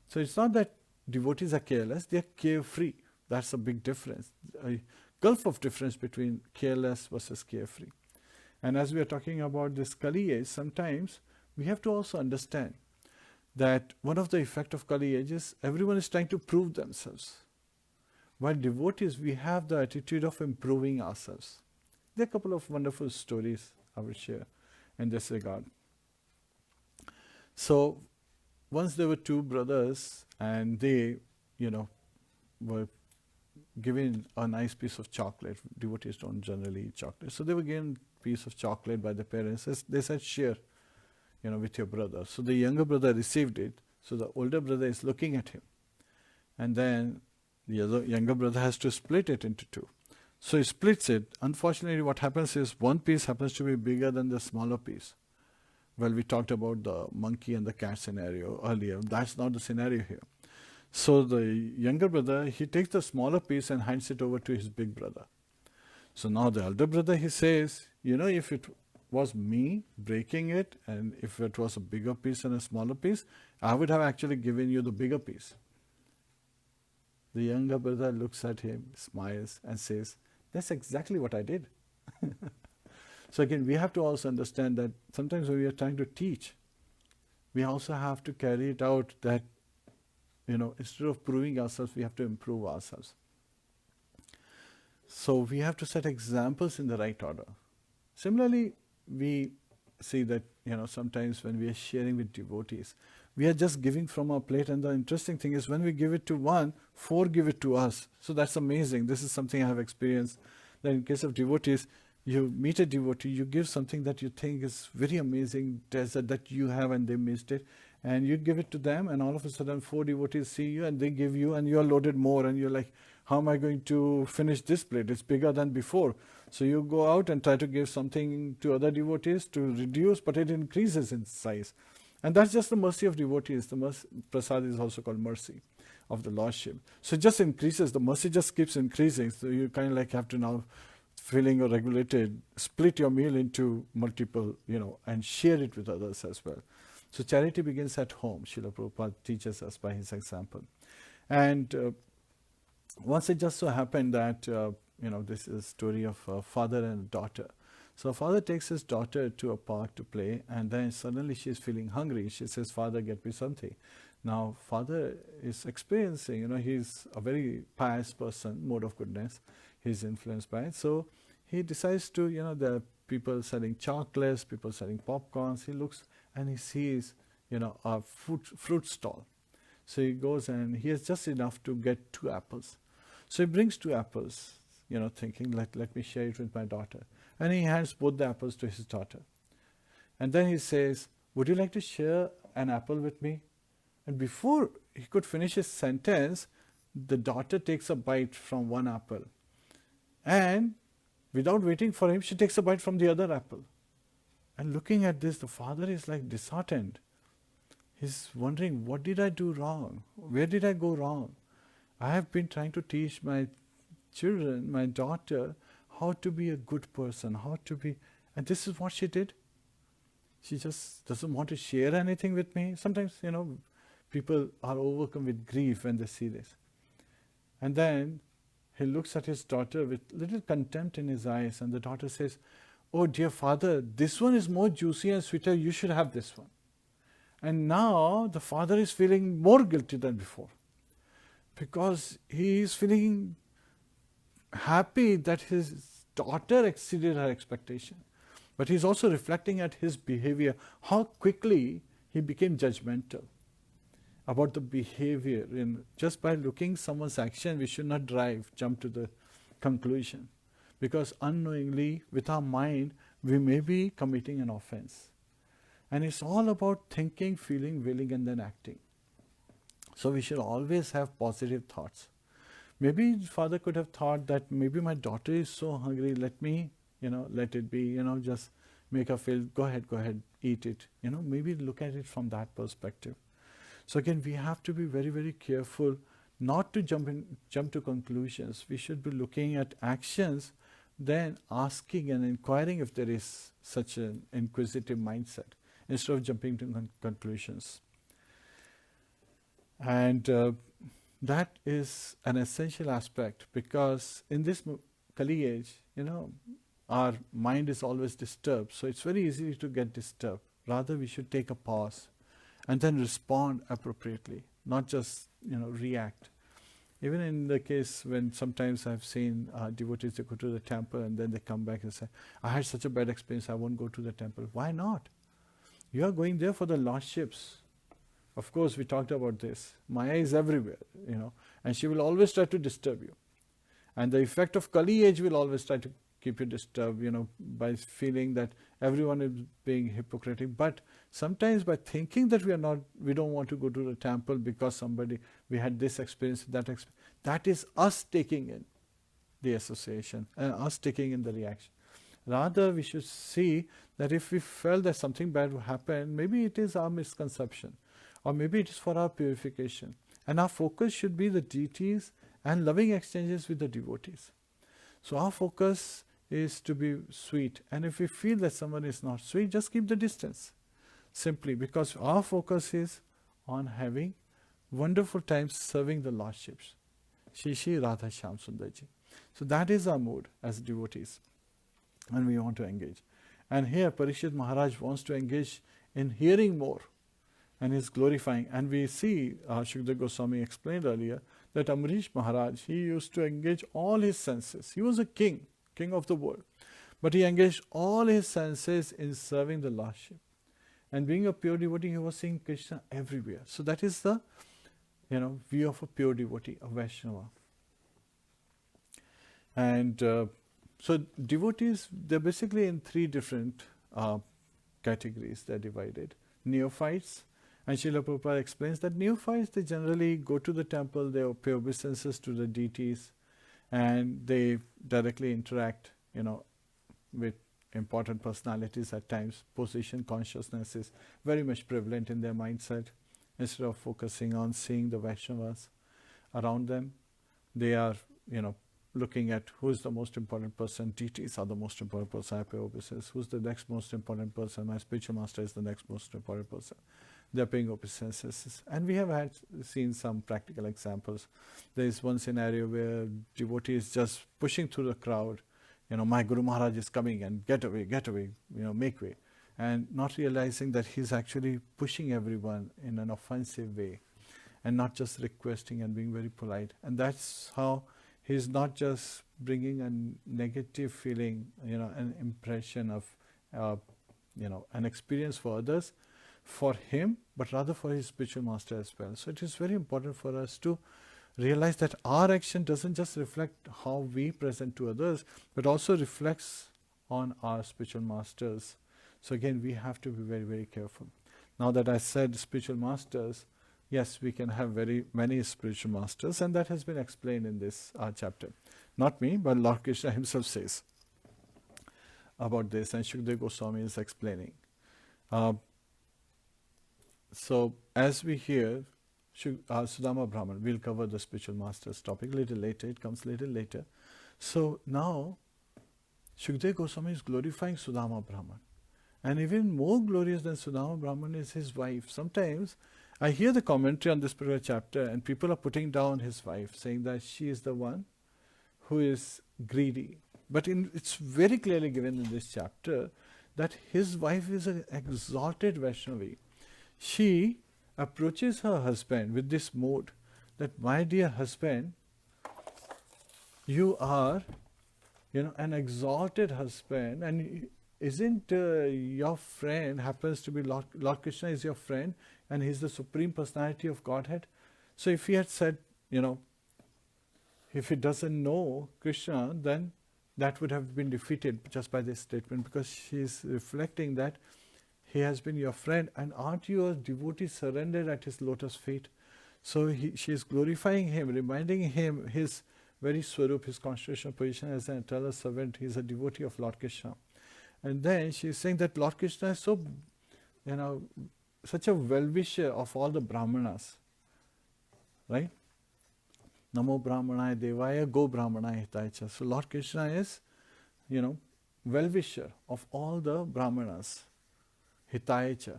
So it's not that devotees are careless, they are carefree. That's a big difference. A gulf of difference between careless versus carefree. And as we are talking about this Kali age, sometimes we have to also understand that one of the effect of Kali age is everyone is trying to prove themselves. While devotees, we have the attitude of improving ourselves. There are a couple of wonderful stories I will share in this regard. So, once there were two brothers and they, were given a nice piece of chocolate. Devotees don't generally eat chocolate. So they were given a piece of chocolate by the parents. They said, share, with your brother. So the younger brother received it. So the older brother is looking at him. And then the other younger brother has to split it into two. So he splits it. Unfortunately, what happens is one piece happens to be bigger than the smaller piece. Well, we talked about the monkey and the cat scenario earlier. That's not the scenario here. So the younger brother, he takes the smaller piece and hands it over to his big brother. So now the elder brother, he says, if it was me breaking it and if it was a bigger piece and a smaller piece, I would have actually given you the bigger piece. The younger brother looks at him, smiles and says, that's exactly what I did. So again, we have to also understand that sometimes when we are trying to teach, we also have to carry it out that, instead of proving ourselves, we have to improve ourselves. So we have to set examples in the right order. Similarly, we see that, sometimes when we are sharing with devotees, we are just giving from our plate, and the interesting thing is when we give it to one, 4 give it to us. So that's amazing. This is something I have experienced, that in case of devotees, you meet a devotee, you give something that you think is very amazing, that you have and they missed it, and you give it to them, and all of a sudden 4 devotees see you and they give you, and you are loaded more, and you're like, how am I going to finish this plate? It's bigger than before. So you go out and try to give something to other devotees to reduce, but it increases in size. And that's just the mercy of devotees. The prasad is also called mercy of the Lordship. So it just increases. The mercy just keeps increasing. So you kind of like have to now, feeling or regulated, split your meal into multiple, and share it with others as well. So charity begins at home. Srila Prabhupada teaches us by his example. And once it just so happened that, this is a story of a father and a daughter. So a father takes his daughter to a park to play, and then suddenly she's feeling hungry. She says, Father, get me something. Now, father is experiencing, he's a very pious person, mode of goodness. He's influenced by it. So he decides to, there are people selling chocolates, people selling popcorns. He looks and he sees, a fruit stall. So he goes and he has just enough to get 2 apples. So he brings 2 apples, thinking, let me share it with my daughter. And he hands both the apples to his daughter. And then he says, would you like to share an apple with me? And before he could finish his sentence, the daughter takes a bite from one apple. And without waiting for him, she takes a bite from the other apple. And looking at this, the father is like disheartened. He's wondering, what did I do wrong? Where did I go wrong? I have been trying to teach my children, my daughter, how to be a good person, and this is what she did. She just doesn't want to share anything with me. Sometimes, people are overcome with grief when they see this. And then he looks at his daughter with little contempt in his eyes, and the daughter says, oh dear father, this one is more juicy and sweeter, you should have this one. And now the father is feeling more guilty than before, because he is feeling happy that his daughter exceeded her expectation. But he's also reflecting at his behavior, how quickly he became judgmental about the behavior. Just by looking someone's action, we should not jump to the conclusion. Because unknowingly, with our mind, we may be committing an offense. And it's all about thinking, feeling, willing, and then acting. So we should always have positive thoughts. Maybe father could have thought that maybe my daughter is so hungry, let me, let it be, just make her feel, go ahead, eat it. Maybe look at it from that perspective. So again, we have to be very, very careful not to jump to conclusions. We should be looking at actions, then asking and inquiring if there is such an inquisitive mindset, instead of jumping to conclusions. And that is an essential aspect, because in this Kali age, our mind is always disturbed, so it's very easy to get disturbed. Rather, we should take a pause and then respond appropriately, not just react. Even in the case when sometimes I've seen devotees, they go to the temple and then they come back and say, I had such a bad experience, I won't go to the temple. Why not? You are going there for the lordships. Of course, we talked about this. Maya is everywhere, and she will always try to disturb you. And the effect of Kali age will always try to keep you disturbed, by feeling that everyone is being hypocritic. But sometimes by thinking that we don't want to go to the temple because we had this experience, that is us taking in the association and us taking in the reaction. Rather, we should see that if we felt that something bad would happen, maybe it is our misconception, or maybe it is for our purification. And our focus should be the deities and loving exchanges with the devotees. So our focus is to be sweet. And if we feel that someone is not sweet, just keep the distance. Simply because our focus is on having wonderful times serving the lordships. Shri Shri Radha Shyam Sundarji. So that is our mood as devotees. And we want to engage. And here Parikshit Maharaj wants to engage in hearing more. And is glorifying. And we see, Shukdev Goswami explained earlier, that Amrish Maharaj, he used to engage all his senses. He was a king of the world. But he engaged all his senses in serving the lordship. And being a pure devotee, he was seeing Krishna everywhere. So that is the view of a pure devotee, a Vaishnava. And so devotees, they're basically in three different categories. They're divided. Neophytes. And Srila Prabhupada explains that neophytes, they generally go to the temple, they pay obeisances to the deities, and they directly interact, with important personalities at times. Position consciousness is very much prevalent in their mindset. Instead of focusing on seeing the Vaishnavas around them, they are, looking at who's the most important person. Deities are the most important person, I pay obeisance. Who's the next most important person? My spiritual master is the next most important person. They're paying obeisances. And we have seen some practical examples. There is one scenario where devotee is just pushing through the crowd. My Guru Maharaj is coming and get away, make way. And not realizing that he's actually pushing everyone in an offensive way and not just requesting and being very polite. And that's how he's not just bringing a negative feeling, an impression of, an experience for others, for him, but rather for his spiritual master as well. So it is very important for us to realize that our action doesn't just reflect how we present to others, but also reflects on our spiritual masters. So again, we have to be very, very careful. Now that I said spiritual masters, yes, we can have very many spiritual masters, and that has been explained in this chapter. Not me, but Lord Krishna himself says about this, and Shukdev Goswami is explaining. So as we hear, Sudāmā Brahman, we'll cover the spiritual masters topic a little later, it comes a little later. So now, Shukdev Goswami is glorifying Sudāmā Brahman. And even more glorious than Sudāmā Brahman is his wife. Sometimes I hear the commentary on this particular chapter and people are putting down his wife, saying that she is the one who is greedy. But it's very clearly given in this chapter that his wife is an exalted Vaishnavi. She approaches her husband with this mode that, my dear husband, you are, an exalted husband, and isn't your friend happens to be Lord Krishna is your friend, and he's the supreme personality of Godhead. So if he had said, if he doesn't know Krishna, then that would have been defeated just by this statement, because she is reflecting that he has been your friend, and aren't you a devotee surrendered at his lotus feet? So she is glorifying him, reminding him his very swarup, his constitutional position as an eternal servant. He is a devotee of Lord Krishna. And then she is saying that Lord Krishna is so, such a well-wisher of all the Brahmanas. Right? Namo Brahmanaya Devaya Go Brahmanaya Hitaicha. So Lord Krishna is, well-wisher of all the Brahmanas. Hitaicha,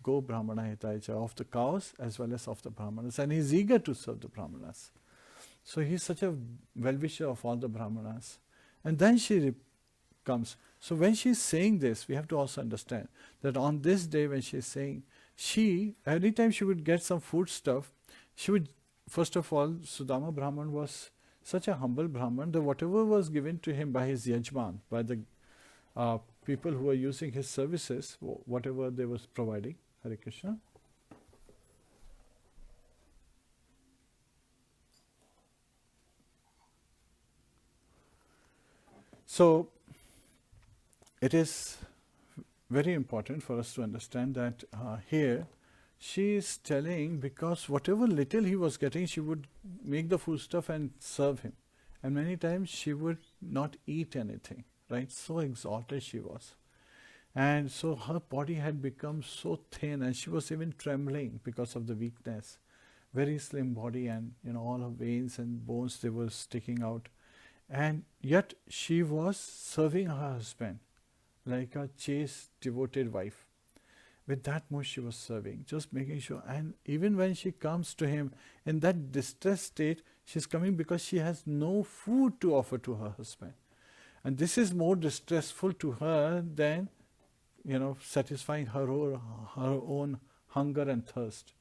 Go Brahmana Hitaicha, of the cows as well as of the Brahmanas. And he is eager to serve the Brahmanas. So he is such a well-wisher of all the Brahmanas. And then she comes. So when she's saying this, we have to also understand that on this day when she's saying, every time she would get some food stuff, she would, first of all, Sudāmā Brahman was such a humble Brahman that whatever was given to him by his yajman, by the people who were using his services, whatever they was providing, Hare Krishna. So, it is very important for us to understand that here she is telling, because whatever little he was getting, she would make the food stuff and serve him. And many times she would not eat anything, right? So exhausted she was. And so her body had become so thin, and she was even trembling because of the weakness. Very slim body, and all her veins and bones, they were sticking out. And yet she was serving her husband like a chaste, devoted wife. With that much she was serving, just making sure. And even when she comes to him in that distressed state, she's coming because she has no food to offer to her husband. And this is more distressful to her than, satisfying her own hunger and thirst.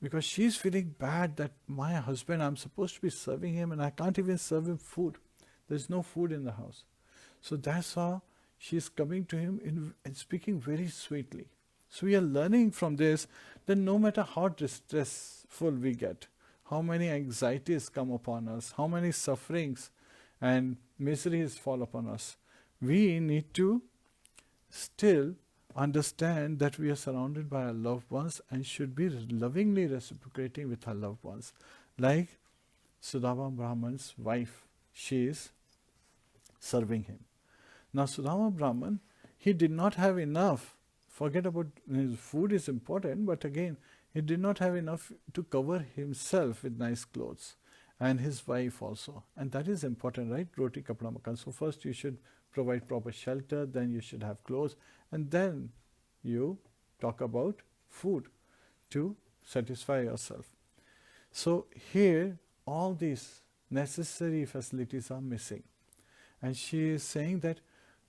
Because she's feeling bad that my husband, I'm supposed to be serving him and I can't even serve him food. There's no food in the house. So that's how she's coming to him and speaking very sweetly. So we are learning from this that no matter how distressful we get, how many anxieties come upon us, how many sufferings and miseries fall upon us, we need to still understand that we are surrounded by our loved ones and should be lovingly reciprocating with our loved ones. Like Sudāmā Brahman's wife, she is serving him. Now Sudāmā Brahman, he did not have enough. Forget about his food is important, but again, he did not have enough to cover himself with nice clothes, and his wife also. And that is important, right? Roti kapda makan. So first you should provide proper shelter, then you should have clothes, and then you talk about food to satisfy yourself. So here, all these necessary facilities are missing. And she is saying that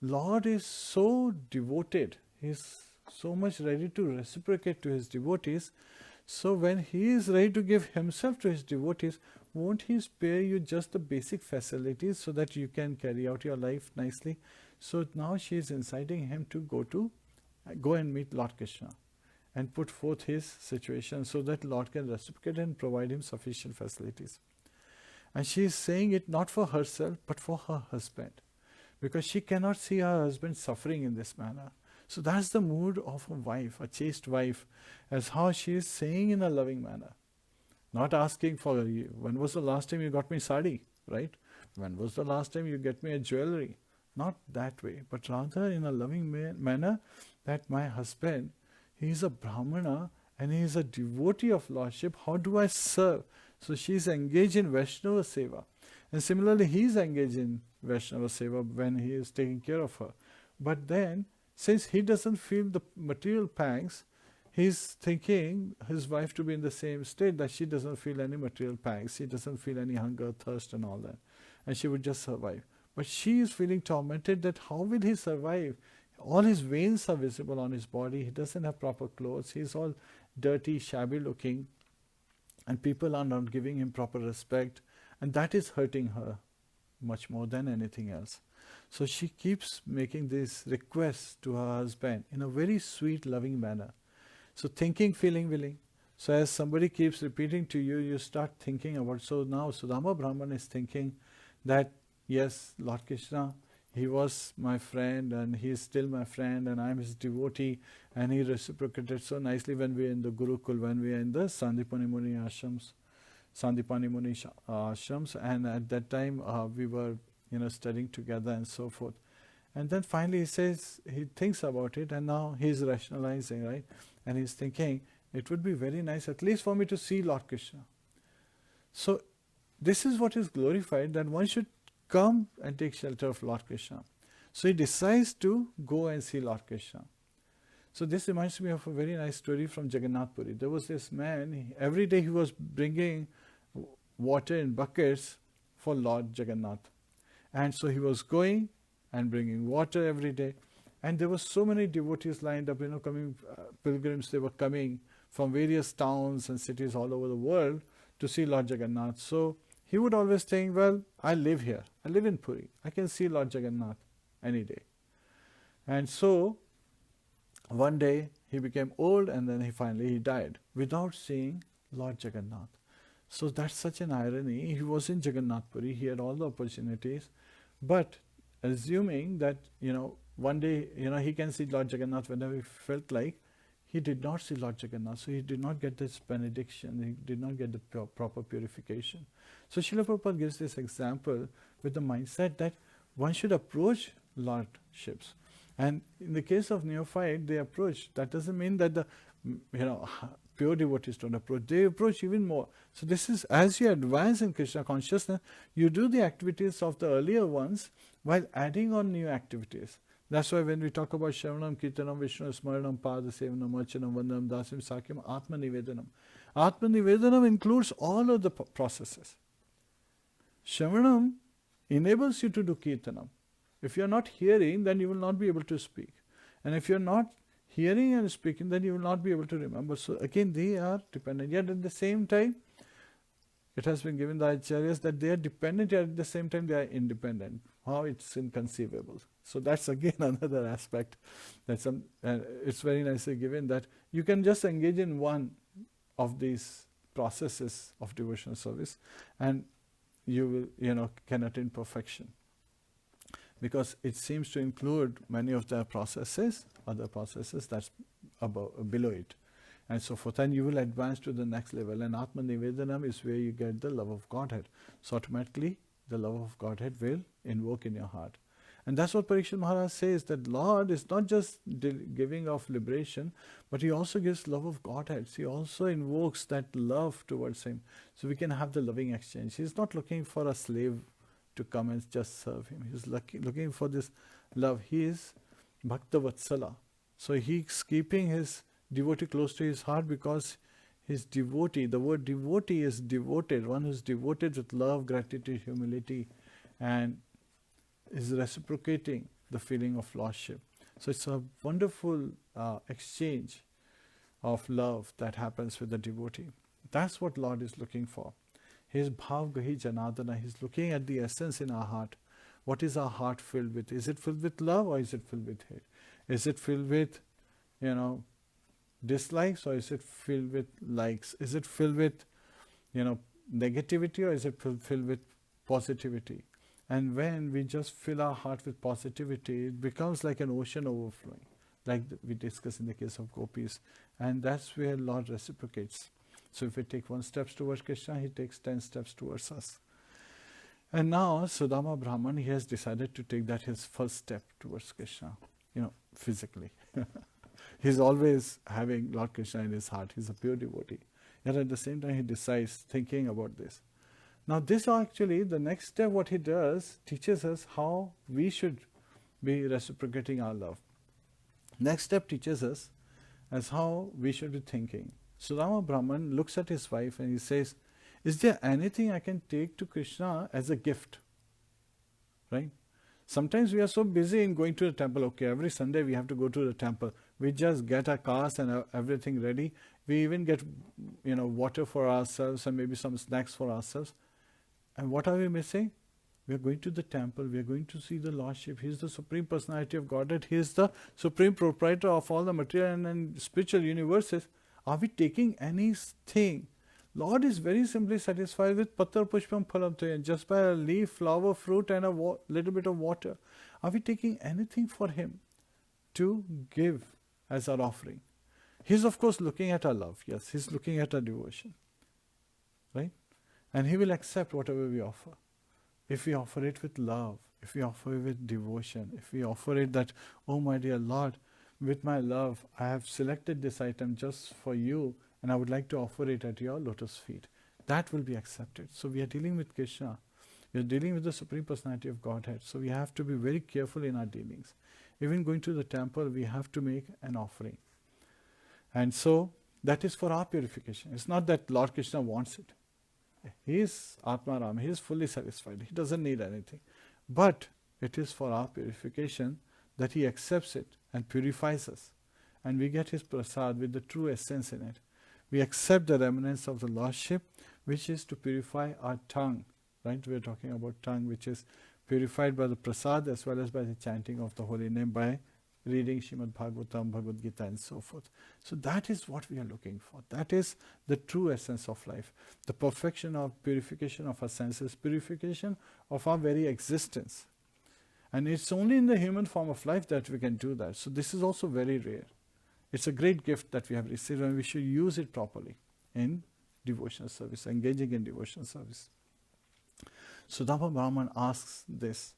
Lord is so devoted, he is so much ready to reciprocate to his devotees. So when he is ready to give himself to his devotees, won't he spare you just the basic facilities so that you can carry out your life nicely? So now she is inciting him to go and meet Lord Kṛṣna and put forth his situation so that Lord can reciprocate and provide him sufficient facilities. And she is saying it not for herself, but for her husband, because she cannot see her husband suffering in this manner. So that's the mood of a wife, a chaste wife, as how she is saying in a loving manner. Not asking for, when was the last time you got me sari, right? When was the last time you get me a jewelry? Not that way, but rather in a loving manner, that my husband, he is a Brahmana and he is a devotee of Lordship. How do I serve? So she is engaged in Vaishnava Seva. And similarly, he is engaged in Vaishnava Seva when he is taking care of her. But then, since he doesn't feel the material pangs, he is thinking his wife to be in the same state, that she doesn't feel any material pangs, she doesn't feel any hunger, thirst and all that. And she would just survive. But she is feeling tormented that how will he survive? All his veins are visible on his body, he doesn't have proper clothes, he is all dirty, shabby looking, and people are not giving him proper respect, and that is hurting her much more than anything else. So she keeps making these requests to her husband in a very sweet, loving manner. So thinking, feeling, willing. So as somebody keeps repeating to you, you start thinking about, so now Sudāmā Brahman is thinking that, yes, Lord Kṛṣna, he was my friend and he is still my friend and I am his devotee, and he reciprocated so nicely when we are in the Gurukul, when we are in the Sandipani Muni ashrams, and at that time we were studying together and so forth. And then finally he says, he thinks about it, and now he is rationalizing, right? And he's thinking, it would be very nice at least for me to see Lord Kṛṣna. So this is what is glorified, that one should come and take shelter of Lord Kṛṣna. So he decides to go and see Lord Kṛṣna. So this reminds me of a very nice story from Jagannath Puri. There was this man, every day he was bringing water in buckets for Lord Jagannath. And so he was going and bringing water every day. And there were so many devotees lined up, coming, pilgrims, they were coming from various towns and cities all over the world to see Lord Jagannath. So he would always think, well, I live here. I live in Puri. I can see Lord Jagannath any day. And so one day he became old, and then he died without seeing Lord Jagannath. So that's such an irony. He was in Jagannath Puri. He had all the opportunities. But assuming that, one day, he can see Lord Jagannath whenever he felt like, he did not see Lord Jagannath, so he did not get this benediction, he did not get the proper purification. So Srila Prabhupada gives this example with the mindset that one should approach Lordships. And in the case of neophyte, they approach. That doesn't mean that the pure devotees don't approach. They approach even more. So this is, as you advance in Krishna consciousness, you do the activities of the earlier ones while adding on new activities. That's why when we talk about Shravanam, Kirtanam, Vishnu, Smaranam, Pada Sevanam, Archanam, Vandanam, Dasim, Sakyam, Atma Nivedanam. Atma Nivedanam includes all of the processes. Shravanam enables you to do Kirtanam. If you are not hearing, then you will not be able to speak. And if you are not hearing and speaking, then you will not be able to remember. So again, they are dependent. Yet at the same time, it has been given the acharyas that they are dependent, yet at the same time they are independent. How it's inconceivable. So that's again another aspect. That's it's very nicely given that you can just engage in one of these processes of devotional service, and you will, can attain perfection. Because it seems to include many of the processes, other processes that's below it, and so forth. And you will advance to the next level. And Atma Nivedanam is where you get the love of Godhead. So automatically, the love of Godhead will invoke in your heart. And that's what Parikshit Maharaj says, that Lord is not just giving of liberation, but He also gives love of Godhead. He also invokes that love towards Him. So we can have the loving exchange. He's not looking for a slave to come and just serve Him. He's looking for this love. He is Bhakta Vatsala. So He's keeping His devotee close to His heart because His devotee, the word devotee is devoted, one who is devoted with love, gratitude, humility, and is reciprocating the feeling of lordship. So it's a wonderful exchange of love that happens with the devotee. That's what Lord is looking for. His bhav gahi janadana. He's looking at the essence in our heart. What is our heart filled with? Is it filled with love or is it filled with hate? Is it filled with, dislikes or is it filled with likes? Is it filled with, negativity or is it filled with positivity? And when we just fill our heart with positivity, it becomes like an ocean overflowing, like we discussed in the case of gopis. And that's where Lord reciprocates. So if we take 1 step towards Krishna, He takes 10 steps towards us. And now Sudāmā Brahman, he has decided to take that his first step towards Krishna, physically. He's always having Lord Krishna in his heart. He's a pure devotee. Yet at the same time, he decides, thinking about this. Now this actually, the next step, what he does, teaches us how we should be reciprocating our love. Next step teaches us as how we should be thinking. Sudāmā Brahman looks at his wife and he says, is there anything I can take to Krishna as a gift? Right? Sometimes we are so busy in going to the temple. Okay, every Sunday we have to go to the temple. We just get our cars and everything ready. We even get, water for ourselves and maybe some snacks for ourselves. And what are we missing? We are going to the temple. We are going to see the Lordship. He is the Supreme Personality of Godhead. He is the Supreme Proprietor of all the material and spiritual universes. Are we taking anything? Lord is very simply satisfied with pattar pushpam phalam toyam, just by a leaf, flower, fruit and a little bit of water. Are we taking anything for Him to give as our offering? He's of course looking at our love. Yes, He's looking at our devotion. Right? And He will accept whatever we offer. If we offer it with love, if we offer it with devotion, if we offer it that, oh my dear Lord, with my love, I have selected this item just for you and I would like to offer it at your lotus feet. That will be accepted. So we are dealing with Kṛṣṇa. We are dealing with the Supreme Personality of Godhead. So we have to be very careful in our dealings. Even going to the temple, we have to make an offering. And so that is for our purification. It's not that Lord Kṛṣṇa wants it. He is Atmaram. He is fully satisfied. He doesn't need anything. But It is for our purification that he accepts it and purifies us. And we get his prasad with the true essence in it. We accept the remnants of the Lordship, which is to purify our tongue. Right? We are talking about tongue, which is purified by the prasad as well as by the chanting of the holy name, by reading Srimadbhagavatam, Bhagavad Gita and so forth. So that is what we are looking for. That is the true essence of life. The perfection of purification of our senses, purification of our very existence. And it's only in the human form of life that we can do that. So this is also very rare. It's a great gift that we have received, and we should use it properly in devotional service, engaging in devotional service. Sudāmā Brahman asks this.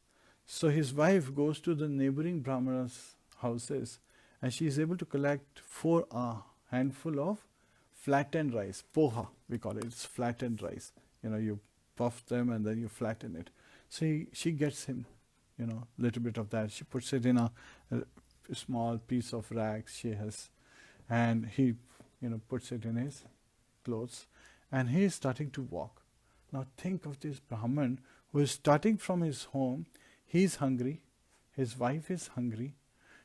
So his wife goes to the neighboring Brahmanas' houses, and she is able to collect 4 handful of flattened rice. Poha, we call it. It's flattened rice. You puff them and then you flatten it. So she gets him, little bit of that. She puts it in a small piece of rags she has, and he, puts it in his clothes, and he is starting to walk. Now think of this Brahman who is starting from his home. He is hungry, his wife is hungry,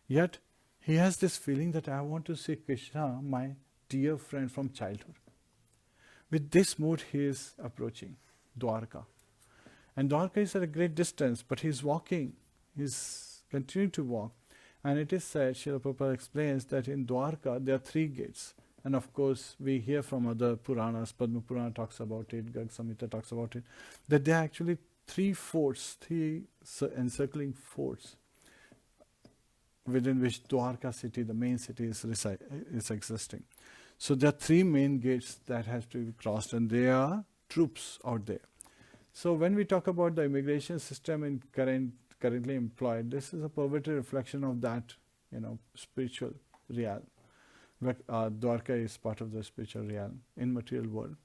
yet he has this feeling that I want to see Kṛṣṇa, my dear friend from childhood. With this mood he is approaching Dvārakā. And Dvārakā is at a great distance, but he is walking, he is continuing to walk. And it is said, Srila Prabhupada explains, that in Dvārakā there are 3 gates. And of course, we hear from other Puranas, Padma Purana talks about it, Garg Samhita talks about it, that there are actually 3 forts, 3 encircling forts within which Dvārakā city, the main city, is existing. So there are 3 main gates that have to be crossed, and there are troops out there. So when we talk about the immigration system in currently employed, this is a perverted reflection of that, spiritual realm. Dvārakā is part of the spiritual realm in material world.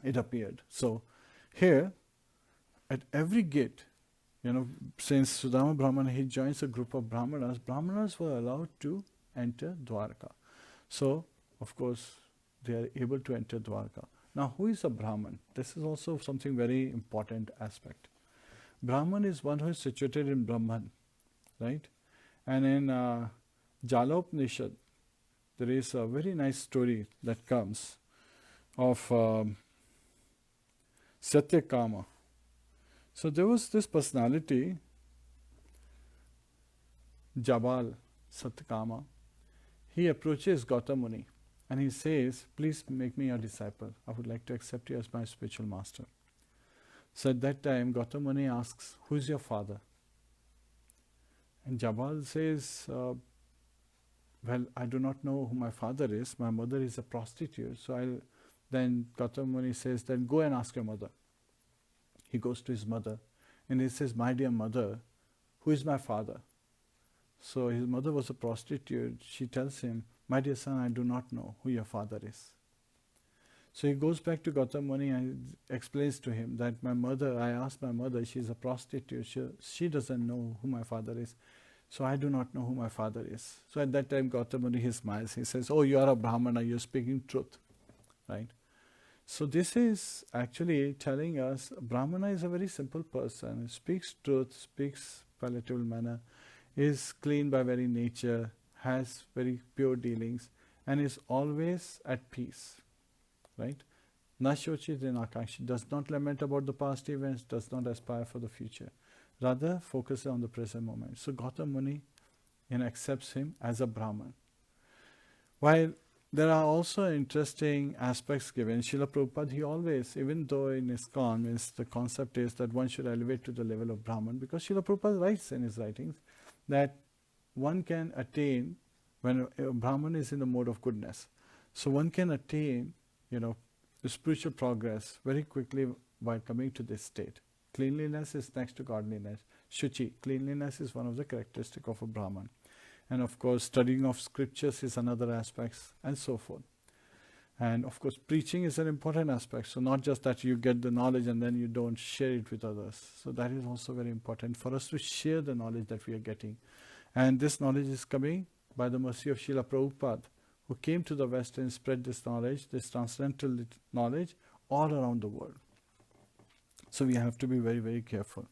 It appeared. So here, at every gate, since Sudāmā Brahmana, he joins a group of Brahmanas, Brahmanas were allowed to enter Dvārakā. So, of course, they are able to enter Dvārakā. Now, who is a Brahman? This is also something very important aspect. Brahman is one who is situated in Brahman, right? And in Jalopnishad, there is a very nice story that comes of Satyakama. So there was this personality, Jabal Satyakama. He approaches Gautama Muni and he says, please make me your disciple. I would like to accept you as my spiritual master. So at that time, Gautama Muni asks, who is your father? And Jabal says, well, I do not know who my father is. My mother is a prostitute. So then Gautama Muni says, then go and ask your mother. He goes to his mother and he says, my dear mother, who is my father? So his mother was a prostitute. She tells him, my dear son, I do not know who your father is. So he goes back to Gautama Muni and explains to him that I asked my mother, she is a prostitute. She doesn't know who my father is. So I do not know who my father is. So at that time, Gautama Muni, he smiles. He says, oh, you are a Brahmana, you are speaking truth. Right? So this is actually telling us, Brahmana is a very simple person. He speaks truth, speaks palatable manner, is clean by very nature, has very pure dealings, and is always at peace. Right? Nashochit Akanshi, does not lament about the past events, does not aspire for the future. Rather, focuses on the present moment. So Gautama Muni accepts him as a Brahman. While there are also interesting aspects given, Srila Prabhupada, he always, even though in ISKCON, the concept is that one should elevate to the level of Brahman, because Srila Prabhupada writes in his writings that one can attain, when a Brahman is in the mode of goodness, so one can attain, the spiritual progress very quickly by coming to this state. Cleanliness is next to godliness. Shuchi, cleanliness is one of the characteristics of a Brahman. And of course, studying of scriptures is another aspect, and so forth. And of course, preaching is an important aspect. So not just that you get the knowledge and then you don't share it with others. So that is also very important for us to share the knowledge that we are getting. And this knowledge is coming by the mercy of Srila Prabhupada, who came to the West and spread this knowledge, this transcendental knowledge, all around the world. So we have to be very, very careful.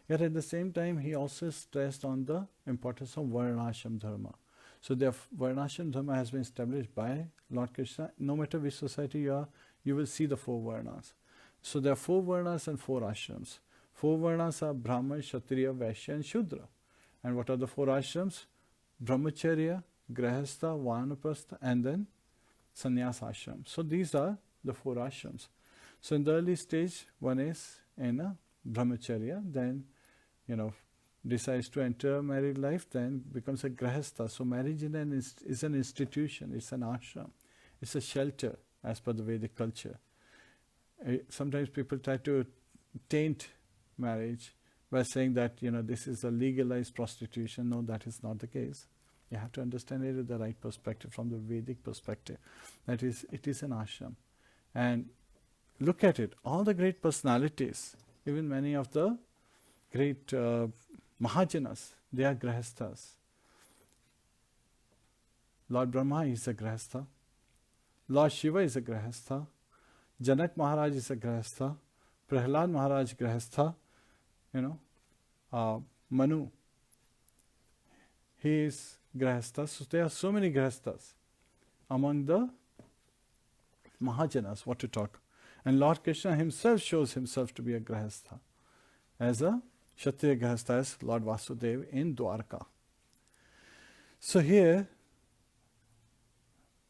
Yet at the same time, he also stressed on the importance of Varnashram Dharma. So the Varnashram Dharma has been established by Lord Krishna. No matter which society you are, you will see the four Varnas. So there are four Varnas and four ashrams. Four Varnas are Brahman, Kshatriya, Vaishya and Shudra. And what are the four ashrams? Brahmacharya, Grahastha, Vanaprastha and then Sannyas ashram. So these are the four ashrams. So in the early stage, one is in a Brahmacharya, then decides to enter married life, then becomes a Grahastha. So marriage is an institution, it's an ashram, it's a shelter as per the Vedic culture. Sometimes people try to taint marriage by saying that this is a legalized prostitution. No, that is not the case. You have to understand it with the right perspective, from the Vedic perspective. That is, it is an ashram. And look at it, all the great personalities, even many of the great Mahajanas, they are Grahasthas. Lord Brahma is a Grahastha. Lord Shiva is a Grahastha. Janak Maharaj is a Grahastha. Prahlad Maharaj Grahastha. Manu, he is Grahastha. So there are so many Grahasthas among the Mahajanas, what to talk. And Lord Krishna himself shows himself to be a Grahastha, as a Kshatriya Grahastha, as Lord Vasudeva in Dvārakā. So here,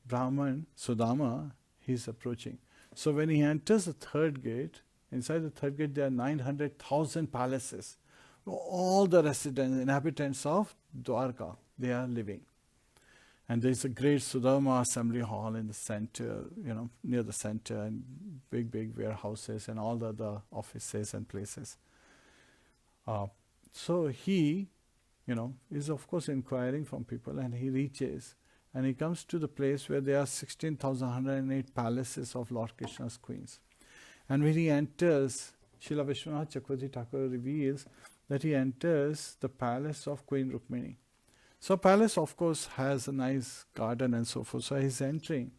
Brāhmaṇa Sudāmā, he is approaching. So when he enters the third gate, inside the third gate there are 900,000 palaces. All the residents, inhabitants of Dvārakā, they are living. And there is a great Sudāmā assembly hall in the center, near the center, and big warehouses and all the other offices and places. So he, is of course inquiring from people, and he reaches, and he comes to the place where there are 16,108 palaces of Lord Krishna's queens. And when he enters, Srila Vishwanath Chakravarti Thakur reveals that he enters the palace of Queen Rukmini. So palace of course has a nice garden and so forth, so he's entering.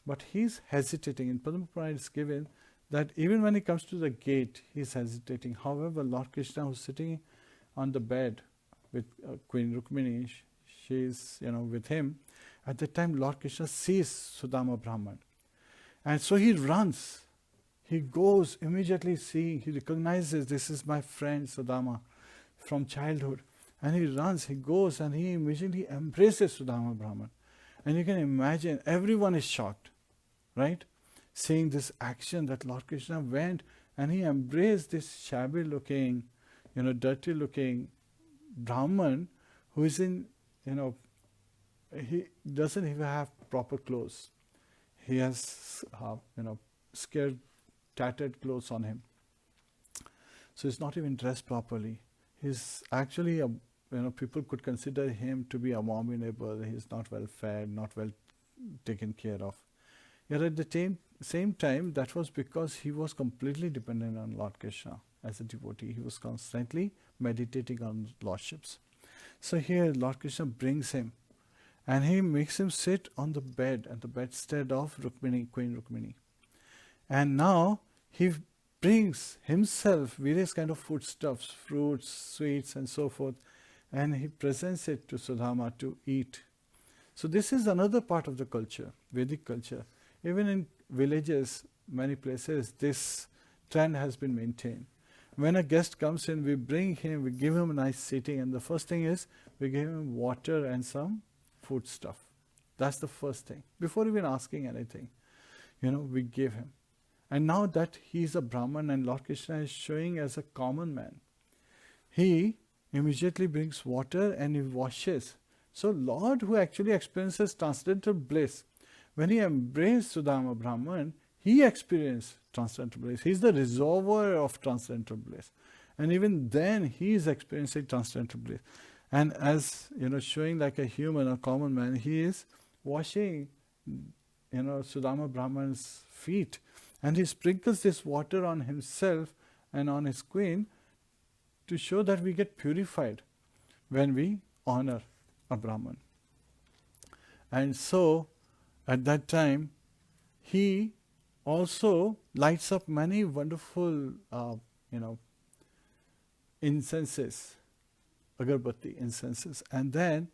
But he's hesitating. In Padma Purana it's given that even when he comes to the gate, he's hesitating. However, Lord Krishna, who's sitting on the bed with Queen Rukmini, she's with him. At that time, Lord Krishna sees Sudāmā Brahman. And so he runs. He goes immediately seeing, he recognizes this is my friend Sudāmā from childhood. And he runs, he goes, and he immediately embraces Sudāmā Brahman. And you can imagine, everyone is shocked, right? Seeing this action that Lord Krishna went and he embraced this shabby looking, dirty looking Brahman who is in, he doesn't even have proper clothes. He has, scared, tattered clothes on him. So he's not even dressed properly. He's actually, people could consider him to be abominable. He's not well fed, not well taken care of. Yet at the same time, that was because he was completely dependent on Lord Krishna as a devotee. He was constantly meditating on lordships. So here Lord Krishna brings him and he makes him sit on the bed, at the bedstead of Rukmini, Queen Rukmini. And now he brings himself various kind of foodstuffs, fruits, sweets and so forth, and he presents it to Sudāmā to eat. So this is another part of the culture, Vedic culture. Even in villages, many places, this trend has been maintained. When a guest comes in, we bring him, we give him a nice seating, and the first thing is, we give him water and some food stuff. That's the first thing. Before even asking anything, we give him. And now that he is a Brahman and Lord Krishna is showing as a common man, he immediately brings water and he washes. So Lord, who actually experiences transcendental bliss, when he embraced Sudāmā Brahman, he experienced transcendental bliss. He is the reservoir of transcendental bliss. And even then, he is experiencing transcendental bliss. And as, showing like a human, a common man, he is washing, Sudāmā Brahman's feet. And he sprinkles this water on himself and on his queen to show that we get purified when we honor a Brahman. And so, at that time, he also lights up many wonderful, incenses, agarbatti incenses, and then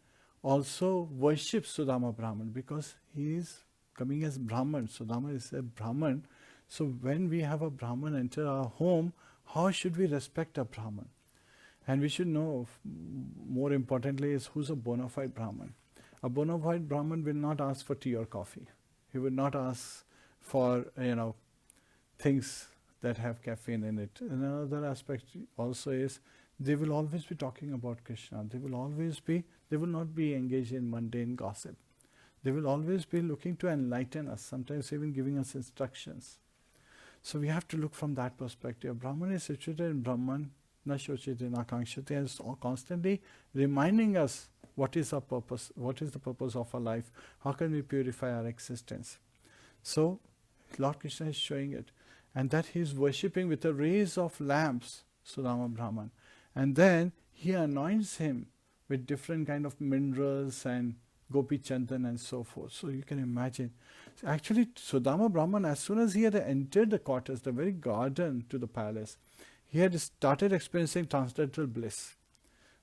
also worships Sudāmā Brahman because he is coming as Brahman. Sudāmā is a Brahman. So when we have a Brahman enter our home, how should we respect a Brahman? And we should know, more importantly, is who's a bona fide Brahman. A bona fide Brahman will not ask for tea or coffee. He will not ask for, things that have caffeine in it. And another aspect also is they will always be talking about Kṛṣṇa. They will not be engaged in mundane gossip. They will always be looking to enlighten us, sometimes even giving us instructions. So we have to look from that perspective. Brahman is situated in Brahman, na shochite na kankshate, and is constantly reminding us what is our purpose, what is the purpose of our life, how can we purify our existence. So Lord Kṛṣṇa is showing it, and that he is worshipping with the rays of lamps, Sudāmā Brahman. And then he anoints him with different kind of minerals and gopi chandan and so forth. So you can imagine. Actually, Sudāmā Brahman, as soon as he had entered the quarters, the very garden to the palace, he had started experiencing transcendental bliss.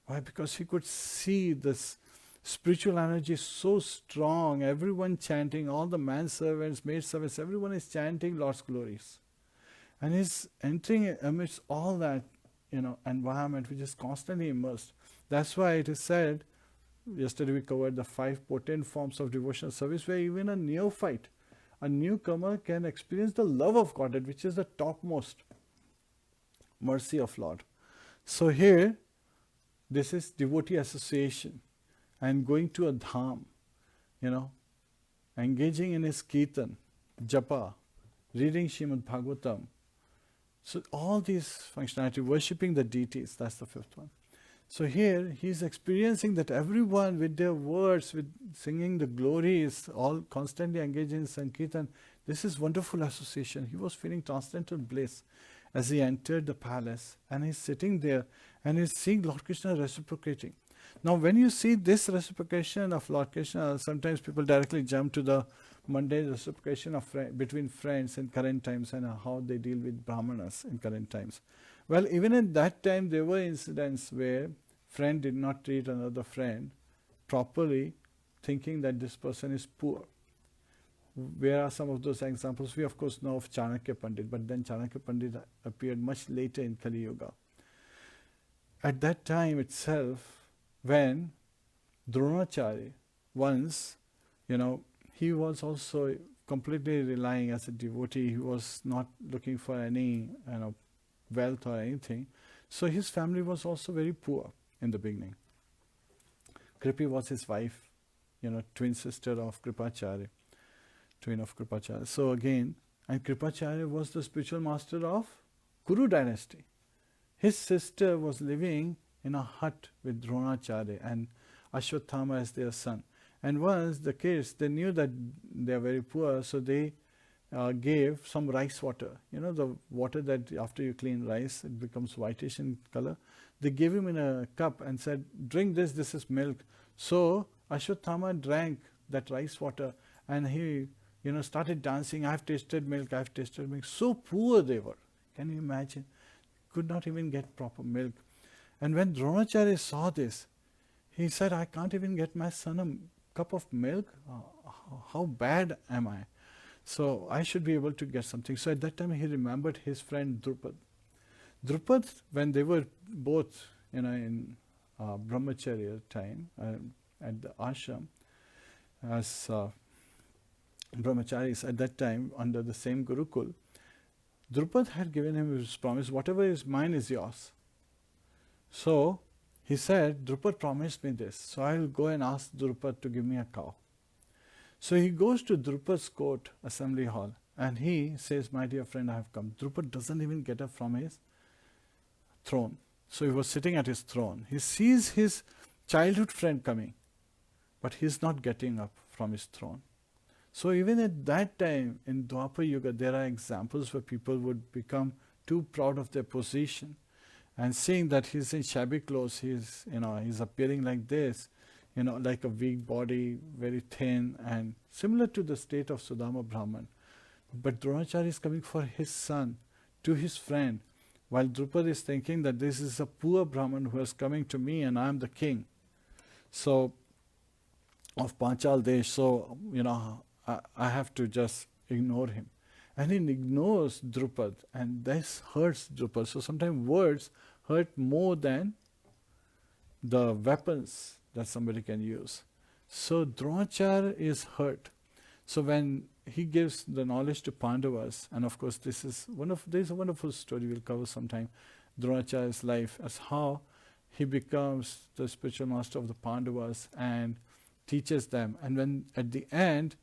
Why? Because he could see this spiritual energy so strong, everyone chanting, all the manservants, maidservants, everyone is chanting Lord's glories. And he's entering amidst all that, environment which is constantly immersed. That's why it is said, yesterday we covered the 5 potent forms of devotional service, where even a neophyte, a newcomer can experience the love of Godhead, which is the topmost mercy of Lord. So here, this is devotee association and going to a dham, engaging in his kirtan, japa, reading Srimadbhagavatam. So all these functionality, worshipping the deities, that's the 5th one. So here he is experiencing that everyone with their words, with singing the glories, all constantly engaged in Sankirtan. This is wonderful association. He was feeling transcendental bliss as he entered the palace, and he's sitting there and he's seeing Lord Kṛṣṇa reciprocating. Now when you see this reciprocation of Lord Kṛṣṇa, sometimes people directly jump to the mundane reciprocation of between friends in current times and how they deal with Brahmanas in current times. Well, even at that time there were incidents where friend did not treat another friend properly, thinking that this person is poor. Where are some of those examples? We of course know of Chanakya Pandit, but then Chanakya Pandit appeared much later in Kali Yuga. At that time itself, when Dronacharya once, he was also completely relying as a devotee. He was not looking for any wealth or anything. So his family was also very poor in the beginning. Kripi was his wife, twin sister of Kripacharya, twin of Kripacharya. So again, and Kripacharya was the spiritual master of Kuru dynasty. His sister was living in a hut with Dronacharya and Ashwatthama as their son. And once the kids, they knew that they are very poor, so they gave some rice water. The water that after you clean rice, it becomes whitish in color. They gave him in a cup and said, drink this, this is milk. So Ashwatthama drank that rice water and he, started dancing, I've tasted milk, I've tasted milk. So poor they were. Can you imagine? Could not even get proper milk. And when Dronacharya saw this, he said, I can't even get my son a cup of milk. How bad am I? So I should be able to get something. So at that time he remembered his friend Drupad. Drupad, when they were both in brahmacharya time at the ashram as brahmacharis at that time under the same Gurukul, Drupad had given him his promise, whatever is mine is yours. So he said, Drupad promised me this, so I will go and ask Drupad to give me a cow. So he goes to Drupad's court assembly hall and he says, my dear friend, I have come. Drupad doesn't even get up from his throne. So he was sitting at his throne. He sees his childhood friend coming, but he's not getting up from his throne. So even at that time in Dvāpa Yuga, there are examples where people would become too proud of their position and seeing that he's in shabby clothes, he's appearing like this, like a weak body, very thin, and similar to the state of Sudāmā Brahman. But Dronacharya is coming for his son, to his friend, while Drupad is thinking that this is a poor Brahman who is coming to me and I am the king. So, of Panchal Desh, so, I have to just ignore him. And he ignores Drupad, and this hurts Drupad. So sometimes words hurt more than the weapons that somebody can use. So Dronacharya is hurt. So when he gives the knowledge to Pandavas, and of course this is a wonderful story we'll cover sometime, Dronacharya's life, as how he becomes the spiritual master of the Pandavas and teaches them. And when at the end,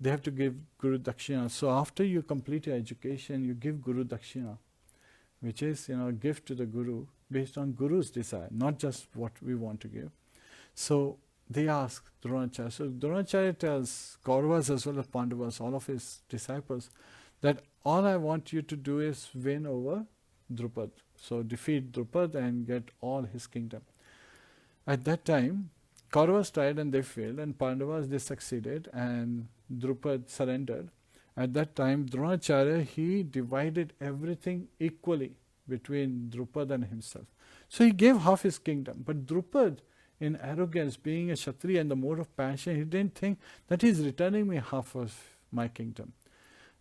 they have to give Guru Dakshina. So after you complete your education, you give Guru Dakshina, which is, a gift to the Guru based on Guru's desire, not just what we want to give. So they ask Dronacharya. So Dronacharya tells Kauravas as well as Pandavas, all of his disciples, that all I want you to do is win over Drupad. So defeat Drupad and get all his kingdom. At that time, Kauravas tried and they failed, and Pandavas, they succeeded, and Drupad surrendered. At that time, Dronacharya, he divided everything equally between Drupad and himself. So he gave half his kingdom. But Drupad, in arrogance, being a Kshatriya in the mode of passion, he didn't think that he is returning me half of my kingdom.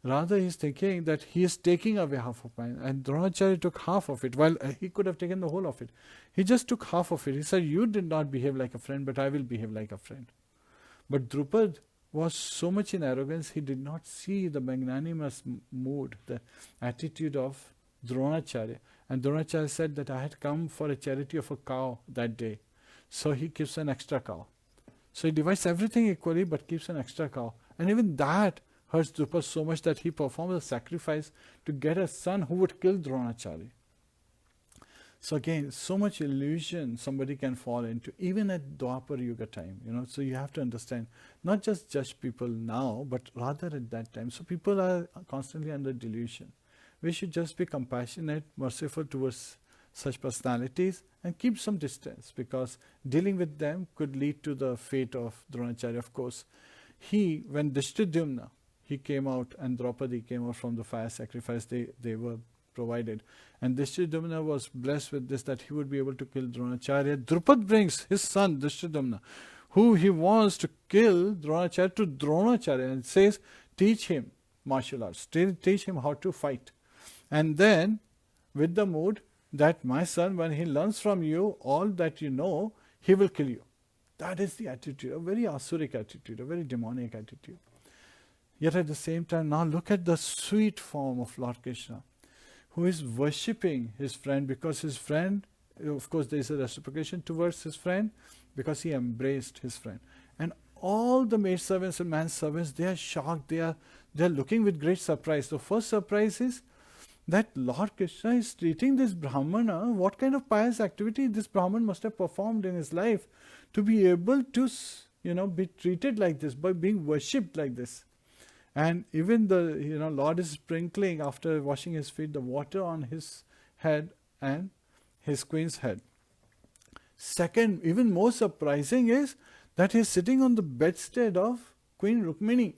Rather, he is thinking that he is taking away half of mine. And Dronacharya took half of it, while he could have taken the whole of it. He just took half of it. He said, you did not behave like a friend, but I will behave like a friend. But Drupad was so much in arrogance, he did not see the magnanimous mood, the attitude of Dronacharya. And Dronacharya said that I had come for a charity of a cow that day. So he keeps an extra cow. So he divides everything equally but keeps an extra cow. And even that hurts Drupad so much that he performs a sacrifice to get a son who would kill Dronacharya. So again, so much illusion somebody can fall into, even at Dwapar Yuga time. So you have to understand, not just judge people now, but rather at that time. So people are constantly under delusion. We should just be compassionate, merciful towards such personalities and keep some distance, because dealing with them could lead to the fate of Dronacharya. Of course, when Dhristadyumna, he came out and Draupadi came out from the fire sacrifice they were provided. And Dhristadyumna was blessed with this, that he would be able to kill Dronacharya. Drupad brings his son Dhristadyumna, who he wants to kill Dronacharya, to Dronacharya, and says, teach him martial arts, teach him how to fight. And then, with the mood that my son, when he learns from you all that you know, he will kill you. That is the attitude, a very asuric attitude, a very demonic attitude. Yet at the same time, now look at the sweet form of Lord Kṛṣna, who is worshipping his friend, because his friend, of course there is a reciprocation towards his friend, because he embraced his friend. And all the maid servants and man servants, they are shocked, they are looking with great surprise. The first surprise is that Lord Kṛṣna is treating this Brahmana, what kind of pious activity this Brahman must have performed in his life to be able to, be treated like this, by being worshipped like this. And even the, Lord is sprinkling, after washing his feet, the water on his head and his queen's head. Second, even more surprising is that he is sitting on the bedstead of Queen Rukmini.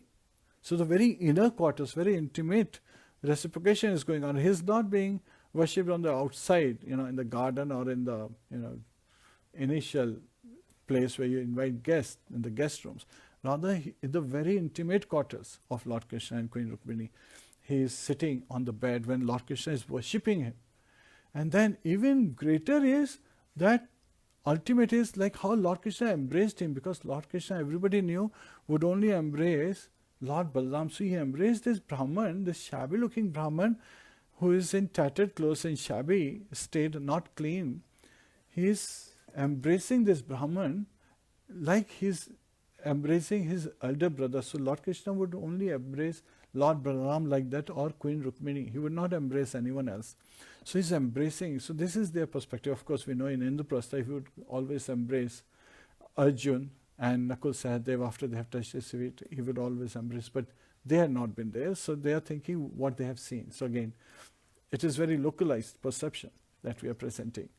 So the very inner quarters, very intimate reciprocation is going on. He is not being worshipped on the outside, in the garden or in the, initial place where you invite guests, in the guest rooms. Rather, in the very intimate quarters of Lord Kṛṣna and Queen Rukmini, he is sitting on the bed when Lord Kṛṣna is worshipping him. And then even greater is that ultimate is like how Lord Kṛṣna embraced him, because Lord Kṛṣna, everybody knew, would only embrace Lord Balaram. So he embraced this Brahman, this shabby looking Brahman, who is in tattered clothes and shabby state, not clean. He is embracing this Brahman like he's embracing his elder brother. So Lord Kṛṣna would only embrace Lord Balaram like that, or Queen Rukmini. He would not embrace anyone else. So he's embracing. So this is their perspective. Of course, we know in Indraprastha, he would always embrace Arjun and Nakul Sahadev after they have touched his feet. He would always embrace. But they had not been there. So they are thinking what they have seen. So again, it is very localized perception that we are presenting.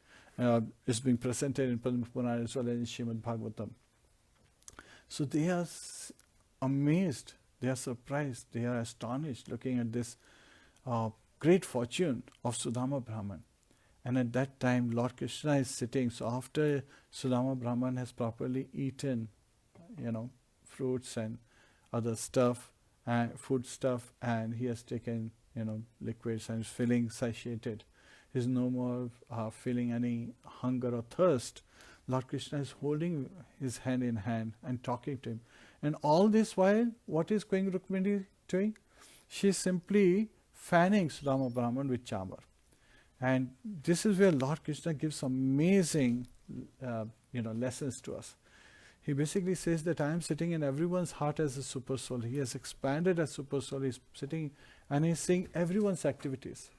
It's being presented in Padma Purana as well as in Srimadbhagavatam. So they are amazed, they are surprised, they are astonished looking at this great fortune of Sudāmā Brahman. And at that time, Lord Kṛṣṇa is sitting. So after Sudāmā Brahman has properly eaten, fruits and other stuff, and food stuff, and he has taken, liquids and is feeling satiated. He's no more feeling any hunger or thirst. Lord Kṛṣṇa is holding his hand in hand and talking to him. And all this while, what is Queen Rukmini doing? She is simply fanning Sudāmā Brahman with chamar. And this is where Lord Kṛṣṇa gives amazing lessons to us. He basically says that I am sitting in everyone's heart as a super soul. He has expanded as super soul. He's sitting and he's seeing everyone's activities.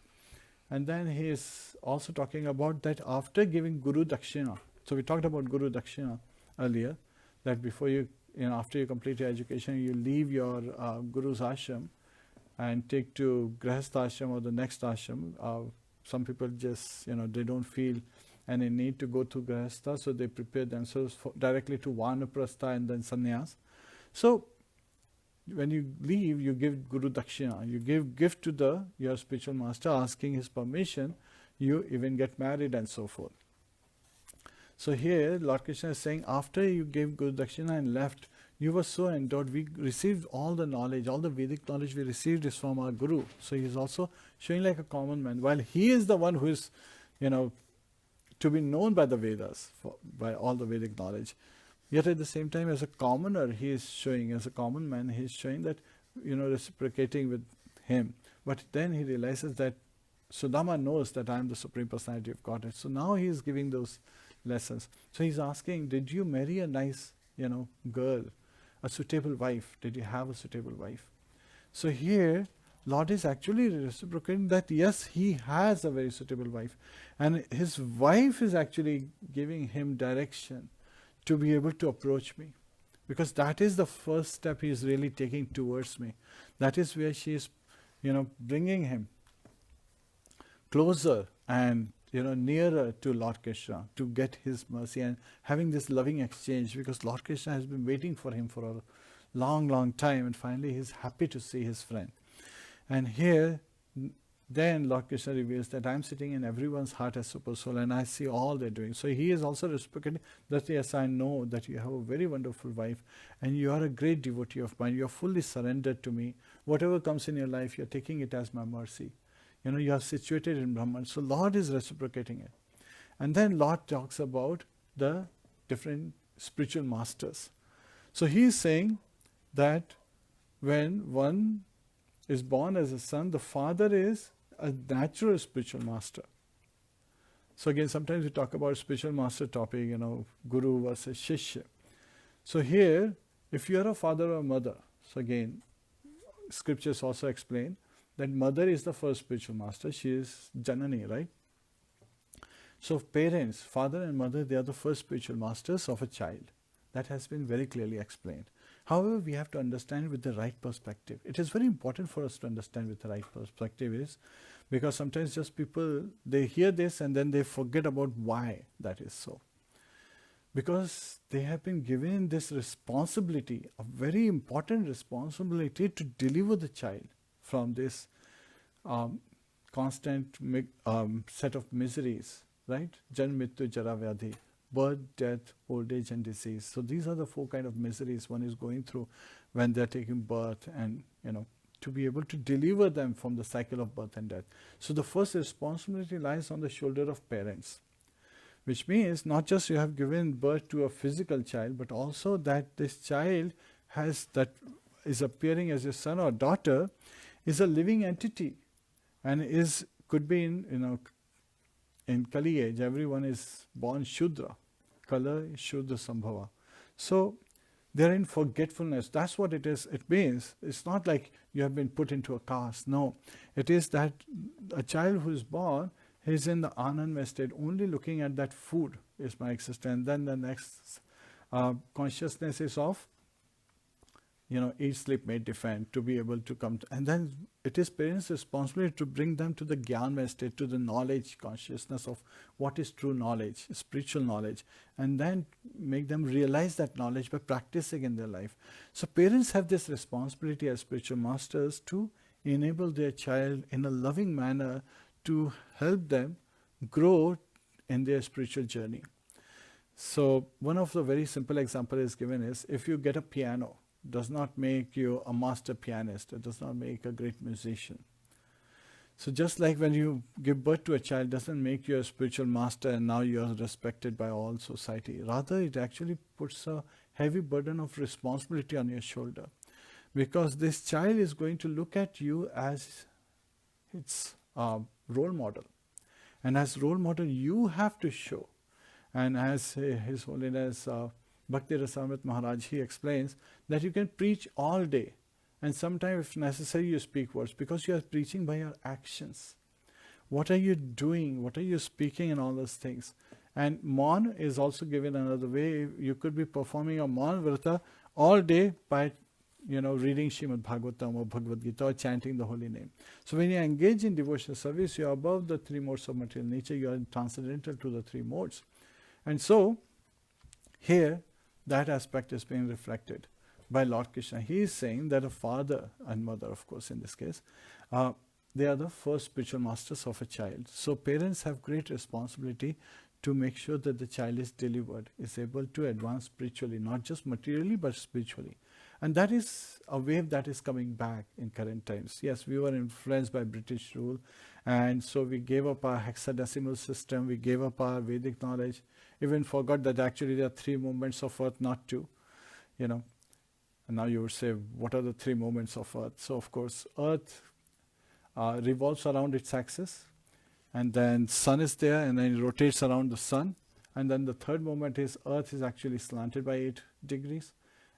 And then he is also talking about that after giving Guru Dakshina. So we talked about Guru Dakshina earlier, that before after you complete your education, you leave your Guru's ashram and take to Grihastha ashram or the next ashram. Some people just, they don't feel any need to go to Grihastha, so they prepare themselves directly to Vanaprastha and then Sannyas. So when you leave, you give Guru Dakshina, you give gift to your spiritual master, asking his permission, you even get married and so forth. So here Lord Kṛṣṇa is saying, after you gave Guru Dakshina and left, you were so endowed. We received all the knowledge, all the Vedic knowledge we received is from our Guru. So he is also showing like a common man, while he is the one who is, to be known by the Vedas, by all the Vedic knowledge. Yet at the same time, as a commoner, he is showing, as a common man, he is showing that, reciprocating with him. But then he realizes that Sudāmā knows that I am the Supreme Personality of Godhead. So now he is giving those lessons. So he's asking, did you marry a nice, girl, a suitable wife? Did you have a suitable wife? So here, Lord is actually reciprocating that yes, he has a very suitable wife. And his wife is actually giving him direction to be able to approach me. Because that is the first step he is really taking towards me. That is where she is, bringing him closer and nearer to Lord Kṛṣṇa to get his mercy and having this loving exchange, because Lord Kṛṣṇa has been waiting for him for a long, long time, and finally he is happy to see his friend. And here, then Lord Kṛṣṇa reveals that I am sitting in everyone's heart as super soul and I see all they're doing. So he is also reciprocating that yes, I know that you have a very wonderful wife and you are a great devotee of mine. You are fully surrendered to me. Whatever comes in your life, you are taking it as my mercy. You are situated in Brahman. So Lord is reciprocating it. And then Lord talks about the different spiritual masters. So he is saying that when one is born as a son, the father is a natural spiritual master. So again, sometimes we talk about spiritual master topic, Guru versus Shishya. So here, if you are a father or mother, so again, scriptures also explain that mother is the first spiritual master. She is Janani, right? So parents, father and mother, they are the first spiritual masters of a child. That has been very clearly explained. However, we have to understand with the right perspective. It is very important for us to understand with the right perspective is because sometimes just people, they hear this and then they forget about why that is so. Because they have been given this responsibility, a very important responsibility to deliver the child from this constant set of miseries, right? Jan, Mrityu, Jara, Vyadhi. Birth, death, old age and disease. So these are the four kind of miseries one is going through when they're taking birth and, to be able to deliver them from the cycle of birth and death. So the first responsibility lies on the shoulder of parents, which means not just you have given birth to a physical child, but also that this child that is appearing as a son or daughter is a living entity and could be in Kali age, everyone is born Shudra. Kala is Shudra Sambhava. So they're in forgetfulness. That's what it is. It means it's not like you have been put into a caste. No. It is that a child who is born, he's in the Anandmaya state, only looking at that food is my existence. Then the next consciousness is of eat, sleep, mate, defend, to be able to come to, and then it is parents' responsibility to bring them to the Jnanmaya state, to the knowledge consciousness of what is true knowledge, spiritual knowledge, and then make them realize that knowledge by practicing in their life. So parents have this responsibility as spiritual masters to enable their child in a loving manner to help them grow in their spiritual journey. So one of the very simple example is given is, if you get a piano, does not make you a master pianist, it does not make a great musician. So just like when you give birth to a child, doesn't make you a spiritual master and now you are respected by all society. Rather, it actually puts a heavy burden of responsibility on your shoulder, because this child is going to look at you as its role model. And as role model, you have to show. And as His Holiness Bhakti Rasamrit Maharaj, he explains that you can preach all day, and sometimes if necessary you speak words, because you are preaching by your actions. What are you doing? What are you speaking and all those things? And Maun is also given another way. You could be performing a Maun Vrata all day by reading Srimadbhagavatam or Bhagavad Gita or chanting the holy name. So when you engage in devotional service, you are above the three modes of material nature, you are transcendental to the three modes. And so here that aspect is being reflected by Lord Kṛṣna. He is saying that a father and mother, of course in this case, they are the first spiritual masters of a child. So parents have great responsibility to make sure that the child is delivered, is able to advance spiritually, not just materially but spiritually. And that is a wave that is coming back in current times. Yes, we were influenced by British rule, and so we gave up our hexadecimal system, we gave up our Vedic knowledge, even forgot that actually there are three movements of earth, not two. And now you would say, what are the three movements of earth? So of course, earth revolves around its axis, and then sun is there, and then it rotates around the sun. And then the third moment is earth is actually slanted by 8 degrees.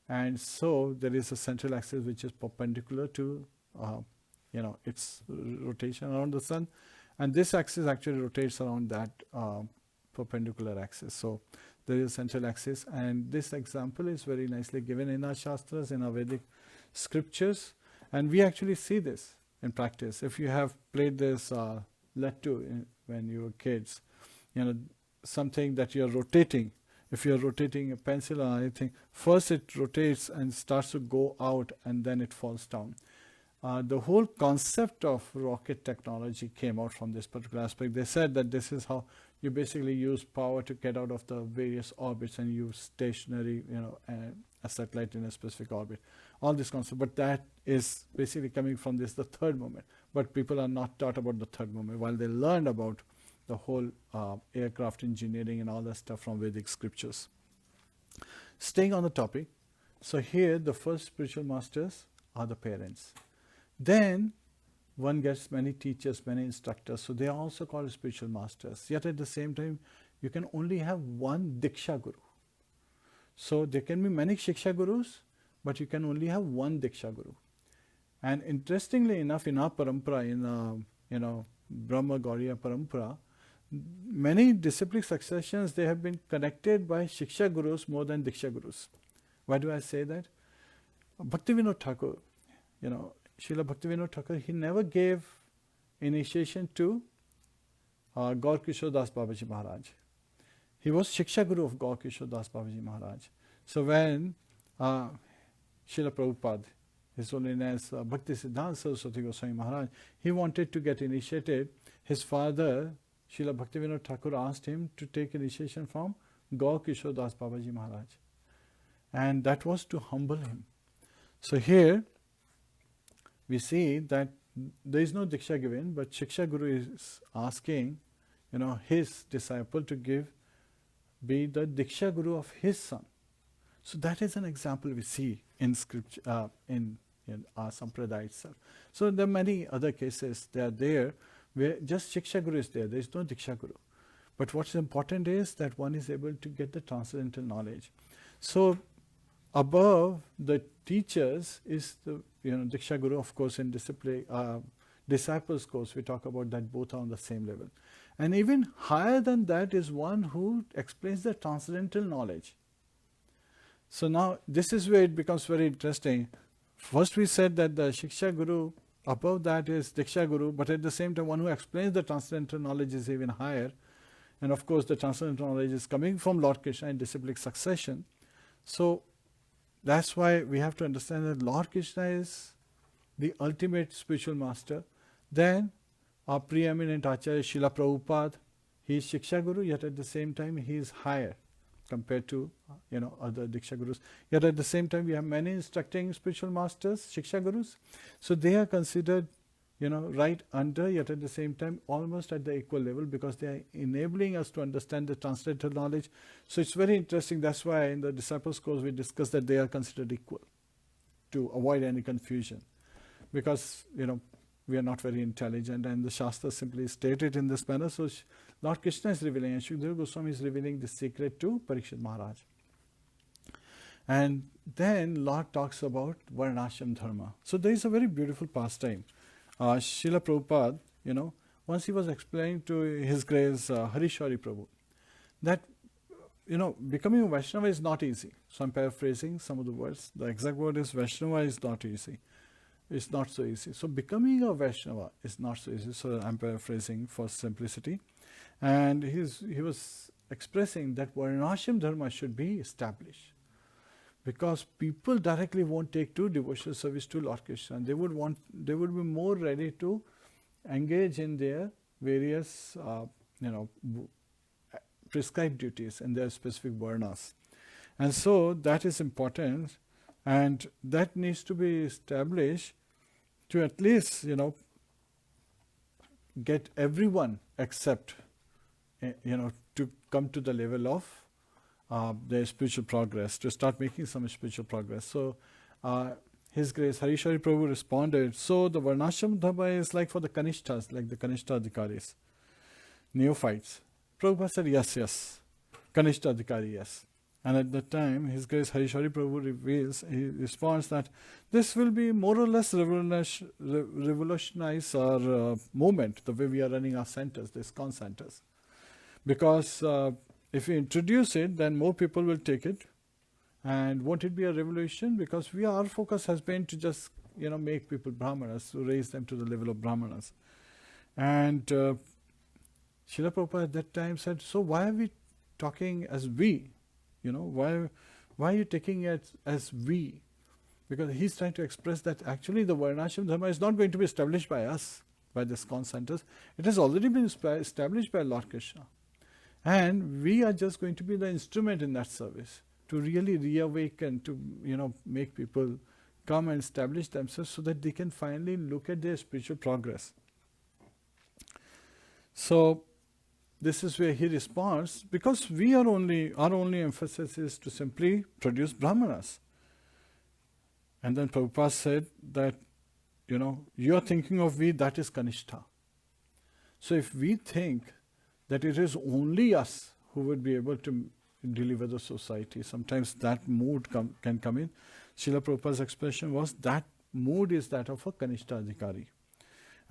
And so there is a central axis which is perpendicular to, its rotation around the sun. And this axis actually rotates around that perpendicular axis. So there is a central axis. And this example is very nicely given in our Shastras, in our Vedic scriptures. And we actually see this in practice. If you have played this Lattu when you were kids, something that you are rotating. If you are rotating a pencil or anything, first it rotates and starts to go out and then it falls down. The whole concept of rocket technology came out from this particular aspect. They said that this is how you basically use power to get out of the various orbits and use stationary, a satellite in a specific orbit. All this concept, but that is basically coming from this, the third moment. But people are not taught about the third moment, while they learned about the whole aircraft engineering and all that stuff from Vedic scriptures. Staying on the topic, so here the first spiritual masters are the parents. Then one gets many teachers, many instructors, so they are also called spiritual masters. Yet at the same time, you can only have one Diksha Guru. So there can be many Shiksha Gurus, but you can only have one Diksha Guru. And interestingly enough, in our parampara, in Brahma Gauriya parampara, many disciplic successions, they have been connected by Shiksha Gurus more than Diksha Gurus. Why do I say that? Bhaktivinoda Thakur, Srila Bhaktivinoda Thakur, he never gave initiation to Gaur Kishore Das Babaji Maharaj. He was Shiksha Guru of Gaur Kishore Das Babaji Maharaj. So when Srila Prabhupada, His Holiness Bhakti Siddhanta Saraswati Goswami Maharaj, he wanted to get initiated, his father Srila Bhaktivinoda Thakur asked him to take initiation from Gaur Kishore Das Babaji Maharaj. And that was to humble him. So here we see that there is no Diksha given, but Shiksha Guru is asking, his disciple to be the Diksha Guru of his son. So that is an example we see in scripture, in our Sampradaya itself. So there are many other cases that are there where just Shiksha Guru is there is no Diksha Guru. But what's important is that one is able to get the transcendental knowledge. So above the teachers is the Diksha Guru, of course, in disciples course, we talk about that both are on the same level. And even higher than that is one who explains the transcendental knowledge. So now this is where it becomes very interesting. First we said that the Shiksha Guru, above that is Diksha Guru, but at the same time one who explains the transcendental knowledge is even higher. And of course the transcendental knowledge is coming from Lord Kṛṣna in disciplic succession. So that's why we have to understand that Lord Kṛṣna is the ultimate spiritual master. Then our preeminent Acharya Srila Prabhupada, He is Shiksha Guru, yet at the same time he is higher compared to other Diksha Gurus. Yet at the same time we have many instructing spiritual masters, Shiksha Gurus. So they are considered right under, yet at the same time almost at the equal level, because they are enabling us to understand the transcendental knowledge. So it's very interesting. That's why in the Disciples Course we discuss that they are considered equal, to avoid any confusion. Because, we are not very intelligent, and the Shastra simply stated in this manner. So Lord Kṛṣṇa is revealing, and Shukadeva Goswami is revealing this secret to Parikshit Maharaj. And then Lord talks about Varnashram Dharma. So there is a very beautiful pastime. Srila Prabhupada, once he was explaining to His Grace Harishwari Prabhu that, becoming a Vaishnava is not easy. So I'm paraphrasing some of the words. The exact word is Vaishnava is not easy. It's not so easy. So becoming a Vaishnava is not so easy. So I'm paraphrasing for simplicity. And he was expressing that Varnashram Dharma should be established. Because people directly won't take to devotional service to Lord Kṛṣṇa. They would be more ready to engage in their various, prescribed duties and their specific varnas. And so that is important, and that needs to be established to at least, get everyone except, to come to the level of their spiritual progress, to start making some spiritual progress. So His Grace Harishwari Prabhu responded, so the Varnashram Dharma is like for the Kanishtas, like the Kanishta Adhikaris, neophytes. Prabhupada said, yes, Kanishta Adhikari, yes. And at that time, His Grace Harishwari Prabhu he responds that this will be more or less revolutionize our movement, the way we are running our centers, the ISKCON centers. Because if we introduce it, then more people will take it. And won't it be a revolution? Because our focus has been to just, make people Brahmanas, to raise them to the level of Brahmanas. And Srila Prabhupada at that time said, so why are we talking as we? Why are you taking it as we? Because he's trying to express that actually the Varnashram Dharma is not going to be established by us, by the ISKCON centers. It has already been established by Lord Kṛṣṇa. And we are just going to be the instrument in that service to really reawaken, to make people come and establish themselves so that they can finally look at their spiritual progress. So this is where he responds, because our only emphasis is to simply produce Brahmanas. And then Prabhupada said that, you are thinking of we, that is Kanishta. So if we think that it is only us who would be able to deliver the society, sometimes that mood can come in. Srila Prabhupada's expression was that mood is that of a Kanishta Adhikari.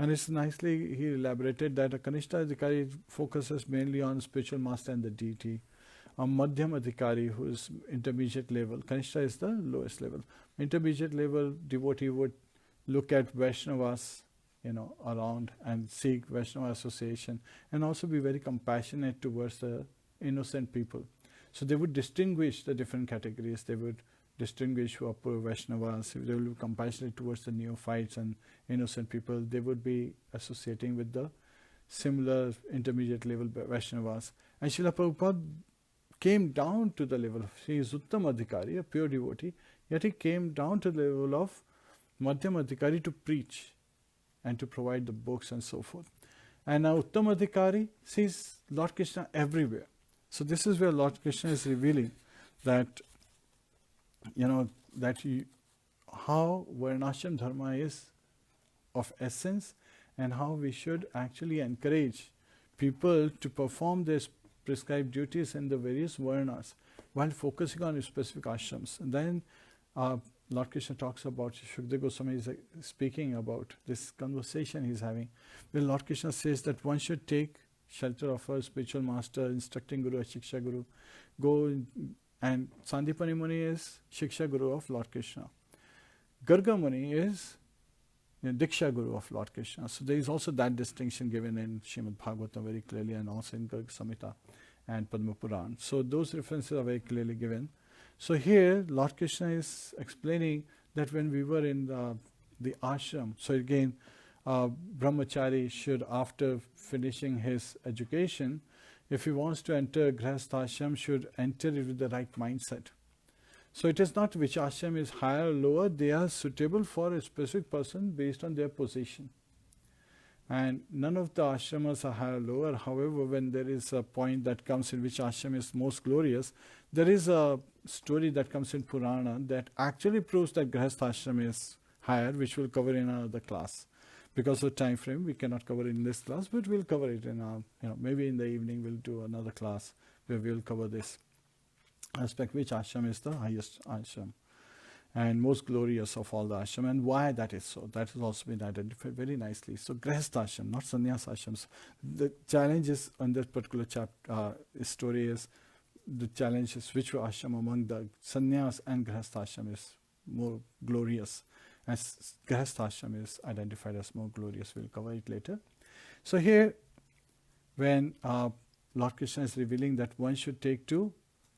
And it's nicely, he elaborated that a Kanishta Adhikari focuses mainly on spiritual master and the deity. A Madhyam Adhikari, who is intermediate level, Kanishta is the lowest level. Intermediate level devotee would look at Vaishnavas, around and seek Vaishnava association, and also be very compassionate towards the innocent people. So they would distinguish the different categories. They would distinguish who are poor Vaishnavas. They will be compassionate towards the neophytes and innocent people. They would be associating with the similar intermediate level Vaishnavas. And Srila Prabhupada came down to the level of, he is Uttam Adhikari, a pure devotee, yet he came down to the level of Madhyam Adhikari to preach and to provide the books and so forth. And now Uttam Adhikari sees Lord Kṛṣṇa everywhere. So this is where Lord Kṛṣṇa is revealing that, how Varnashram Dharma is of essence, and how we should actually encourage people to perform their prescribed duties in the various varnas while focusing on specific ashrams. And then Lord Kṛṣṇa talks about, Shukadeva Goswami is speaking about this conversation he's having, where Lord Kṛṣṇa says that one should take shelter of a spiritual master, instructing Guru, a Shiksha Guru. And Sandipani Muni is Shiksha Guru of Lord Kṛṣṇa. Garga Muni is Diksha Guru of Lord Kṛṣṇa. So there is also that distinction given in Srimadbhagavatam very clearly, and also in Garga Samhita and Padma Puran. So those references are very clearly given. So here Lord Kṛṣṇa is explaining that when we were in the ashram, so again, brahmachari should, after finishing his education, if he wants to enter grihastha ashram, should enter it with the right mindset. So it is not which ashram is higher or lower, they are suitable for a specific person based on their position. And none of the ashramas are higher or lower. However, when there is a point that comes in which ashram is most glorious, there is a story that comes in Purana that actually proves that grihastha ashram is higher, which we'll cover in another class. Because of time frame, we cannot cover it in this class, but we'll cover it in our, maybe in the evening we'll do another class where we'll cover this aspect, which ashram is the highest ashram and most glorious of all the ashram, and why that is so. That has also been identified very nicely. So grihastha ashram, not sannyas ashrams. The challenge is on this particular story is, the challenge is which ashram among the sannyas and grihastha ashram is more glorious. As grihastha ashram is identified as more glorious. We'll cover it later. So here, when Lord Krishna is revealing that one should take to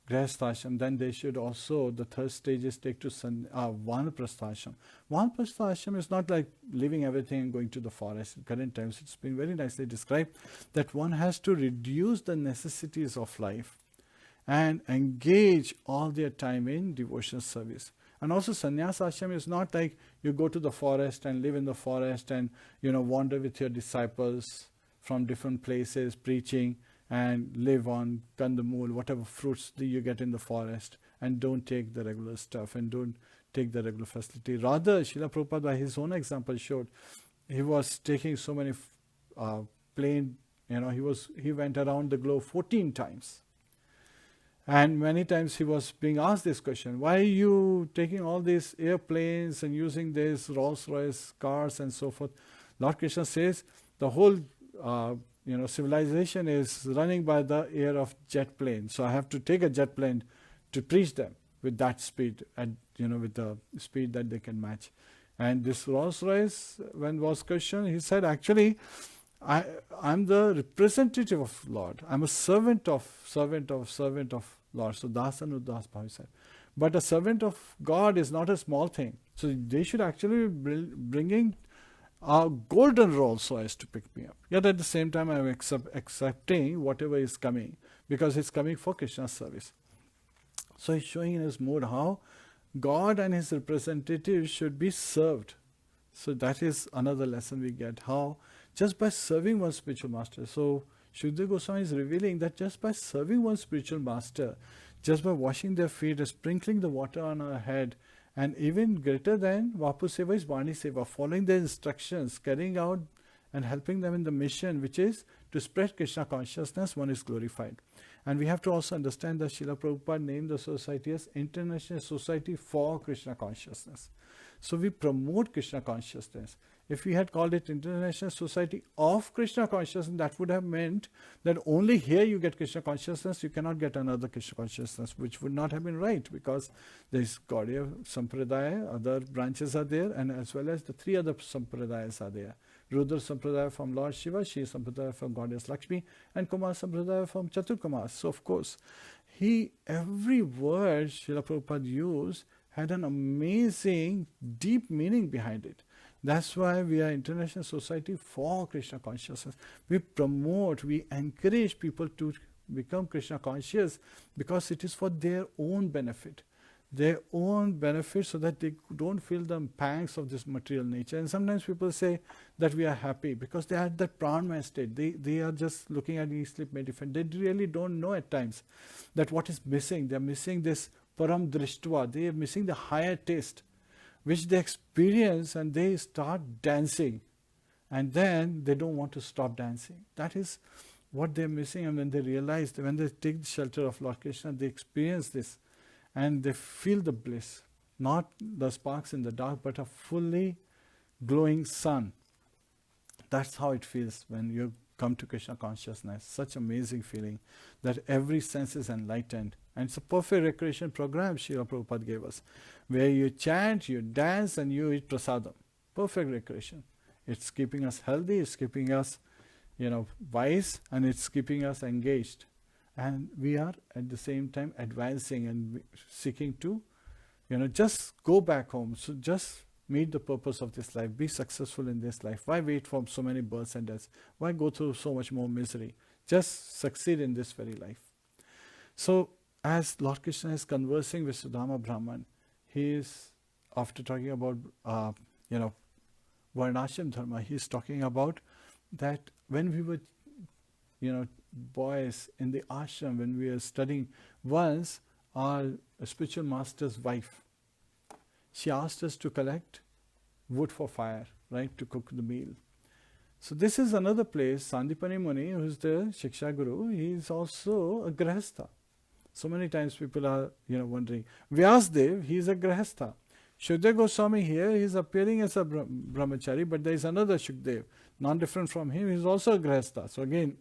grihastha ashram, then they should also, the third stage is take to vanaprastha ashram. Vanaprastha ashram is not like leaving everything and going to the forest. In current times, it's been very nicely described that one has to reduce the necessities of life and engage all their time in devotional service. And also sannyasa ashram is not like you go to the forest and live in the forest and wander with your disciples from different places preaching and live on kandamul, whatever fruits that you get in the forest, and don't take the regular stuff and don't take the regular facility. Rather, Srila Prabhupada by his own example showed he was taking so many plane, he went around the globe 14 times. And many times he was being asked this question, why are you taking all these airplanes and using these Rolls-Royce cars and so forth? Lord Krishna says the whole civilization is running by the air of jet plane. So I have to take a jet plane to preach them with that speed, and with the speed that they can match. And this Rolls-Royce, when was questioned, he said, actually, I'm the representative of Lord. I'm a servant of Lord. So Dasan Udas Bhavi said. But a servant of God is not a small thing. So they should actually be bringing a golden Rolls-Royce to pick me up. Yet at the same time, I'm accepting whatever is coming, because it's coming for Krishna's service. So he's showing in his mood how God and his representatives should be served. So that is another lesson we get, how just by serving one spiritual master. So Shukdev Goswami is revealing that just by serving one spiritual master, just by washing their feet, sprinkling the water on our head, and even greater than Vapu Seva is Vani Seva, following their instructions, carrying out and helping them in the mission, which is to spread Krishna consciousness, one is glorified. And we have to also understand that Srila Prabhupada named the society as International Society for Krishna Consciousness. So we promote Krishna consciousness. If we had called it International Society of Krishna Consciousness, that would have meant that only here you get Krishna consciousness, you cannot get another Krishna consciousness, which would not have been right, because there is Gaudiya Sampradaya, other branches are there, and as well as the three other Sampradayas are there. Rudra Sampradaya from Lord Shiva, Shri Sampradaya from Goddess Lakshmi, and Kumar Sampradaya from Chaturkumar. So of course, every word Srila Prabhupada used had an amazing, deep meaning behind it. That's why we are International Society for Krishna Consciousness. We promote, we encourage people to become Krishna conscious, because it is for their own benefit. Their own benefit, so that they don't feel the pangs of this material nature. And sometimes people say that we are happy because they are at that Pranmaya state. They are just looking at eat, sleep, meditate. They really don't know at times that what is missing. They are missing this Param Drishtva. They are missing the higher taste, which they experience, and they start dancing. And then they don't want to stop dancing. That is what they're missing. And when they realize, when they take the shelter of Lord Krishna, they experience this. And they feel the bliss, not the sparks in the dark, but a fully glowing sun. That's how it feels when you come to Krishna consciousness. Such amazing feeling that every sense is enlightened. And it's a perfect recreation program Srila Prabhupada gave us, where you chant, you dance, and you eat prasadam. Perfect recreation. It's keeping us healthy, it's keeping us, wise, and it's keeping us engaged. And we are at the same time advancing and seeking to, just go back home. So just meet the purpose of this life, be successful in this life. Why wait for so many births and deaths? Why go through so much more misery? Just succeed in this very life. So as Lord Krishna is conversing with Sudāmā Brahman, he is, after talking about Varnashram Dharma, he is talking about that when we were boys in the ashram, when we were studying, once our spiritual master's wife, she asked us to collect wood for fire, right, to cook the meal. So this is another place. Sandipani Muni, who is the Shiksha Guru, he is also a Grihastha. So many times people are wondering. Vyasdev, he is a Grihastha. Shukdev Goswami here, he is appearing as a brahmachari, but there is another Shukdev, non-different from him, he is also a Grihastha. So again,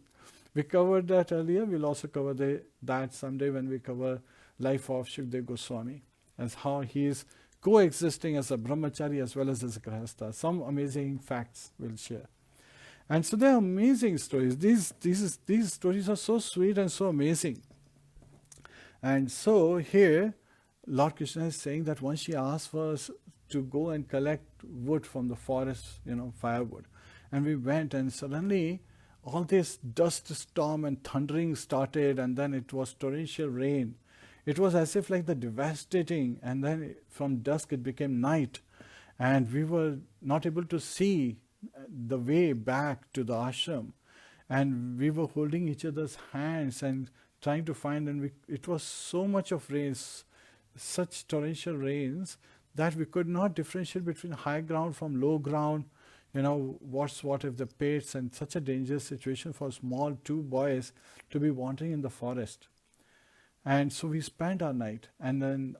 we covered that earlier, we'll also cover that someday when we cover life of Shukdev Goswami, as how he is coexisting as a brahmachari as well as a Grihastha. Some amazing facts we'll share. And so they are amazing stories. These stories are so sweet and so amazing. And so here, Lord Krishna is saying that once she asked for us to go and collect wood from the forest, firewood. And we went, and suddenly all this dust storm and thundering started, and then it was torrential rain. It was as if like the devastating, and then from dusk it became night, and we were not able to see the way back to the ashram, and we were holding each other's hands and trying to find, and it was so much of rains, such torrential rains, that we could not differentiate between high ground from low ground, what's what if the pits, and such a dangerous situation for small two boys to be wandering in the forest. And so we spent our night, and then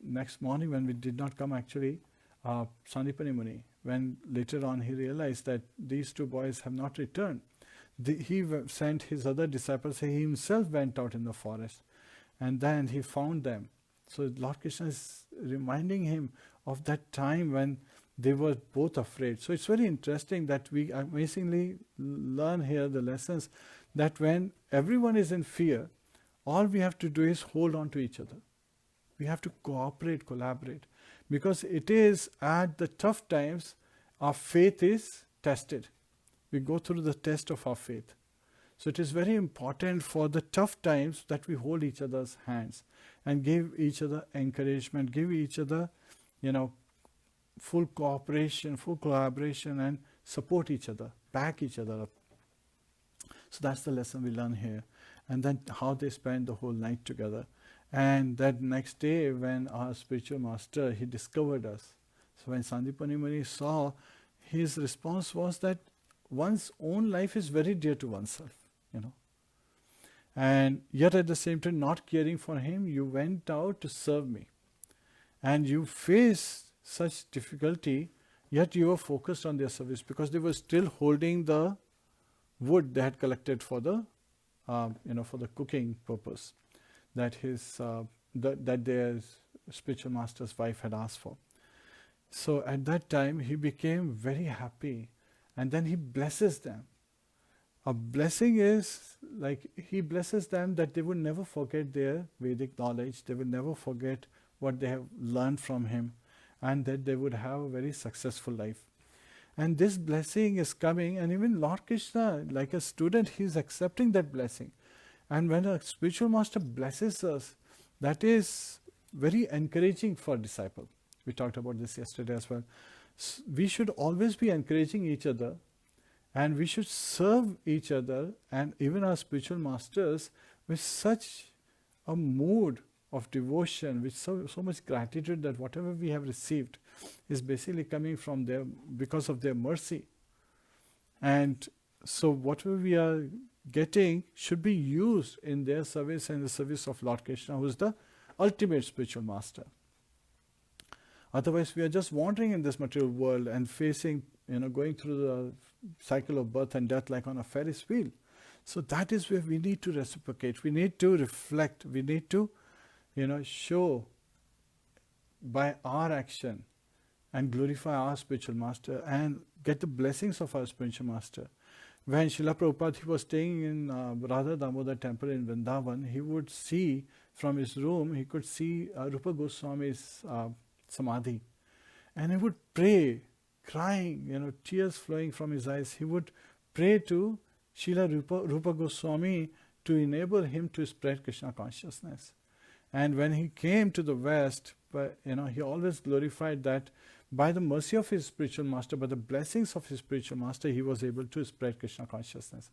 next morning when we did not come actually, Sandipani Muni, when later on he realized that these two boys have not returned, he sent his other disciples, he himself went out in the forest, and then he found them. So Lord Krishna is reminding him of that time when they were both afraid. So it's very interesting that we amazingly learn here the lessons that when everyone is in fear, all we have to do is hold on to each other. We have to cooperate, collaborate, because it is at the tough times our faith is tested. We go through the test of our faith. So it is very important for the tough times that we hold each other's hands and give each other encouragement, give each other, full cooperation, full collaboration, and support each other, back each other up. So that's the lesson we learn here. And then how they spend the whole night together. And that next day when our spiritual master, he discovered us. So when Sandipani Muni saw, his response was that one's own life is very dear to oneself, And yet at the same time, not caring for him, you went out to serve me. And you faced such difficulty, yet you were focused on their service, because they were still holding the wood they had collected for the for the cooking purpose that that their spiritual master's wife had asked for. So at that time he became very happy, and then he blesses them. A blessing is like he blesses them that they would never forget their Vedic knowledge, they will never forget what they have learned from him, and that they would have a very successful life. And this blessing is coming, and even Lord Krishna, like a student, he is accepting that blessing. And when a spiritual master blesses us, that is very encouraging for a disciple. We talked about this yesterday as well. We should always be encouraging each other, and we should serve each other and even our spiritual masters with such a mood of devotion, with so much gratitude that whatever we have received is basically coming from them because of their mercy. And so whatever we are getting should be used in their service and the service of Lord Krishna, who is the ultimate spiritual master. Otherwise we are just wandering in this material world and facing, going through the cycle of birth and death like on a Ferris wheel. So that is where we need to reciprocate, we need to reflect, we need to show by our action and glorify our spiritual master and get the blessings of our spiritual master. When Srila Prabhupada, he was staying in Radha Damodar temple in Vrindavan, he would see from his room, he could see Rupa Goswami's samadhi. And he would pray, crying, tears flowing from his eyes. He would pray to Srila Rupa Goswami to enable him to spread Krishna consciousness. And when he came to the West, he always glorified that by the mercy of his spiritual master, by the blessings of his spiritual master, he was able to spread Krishna consciousness.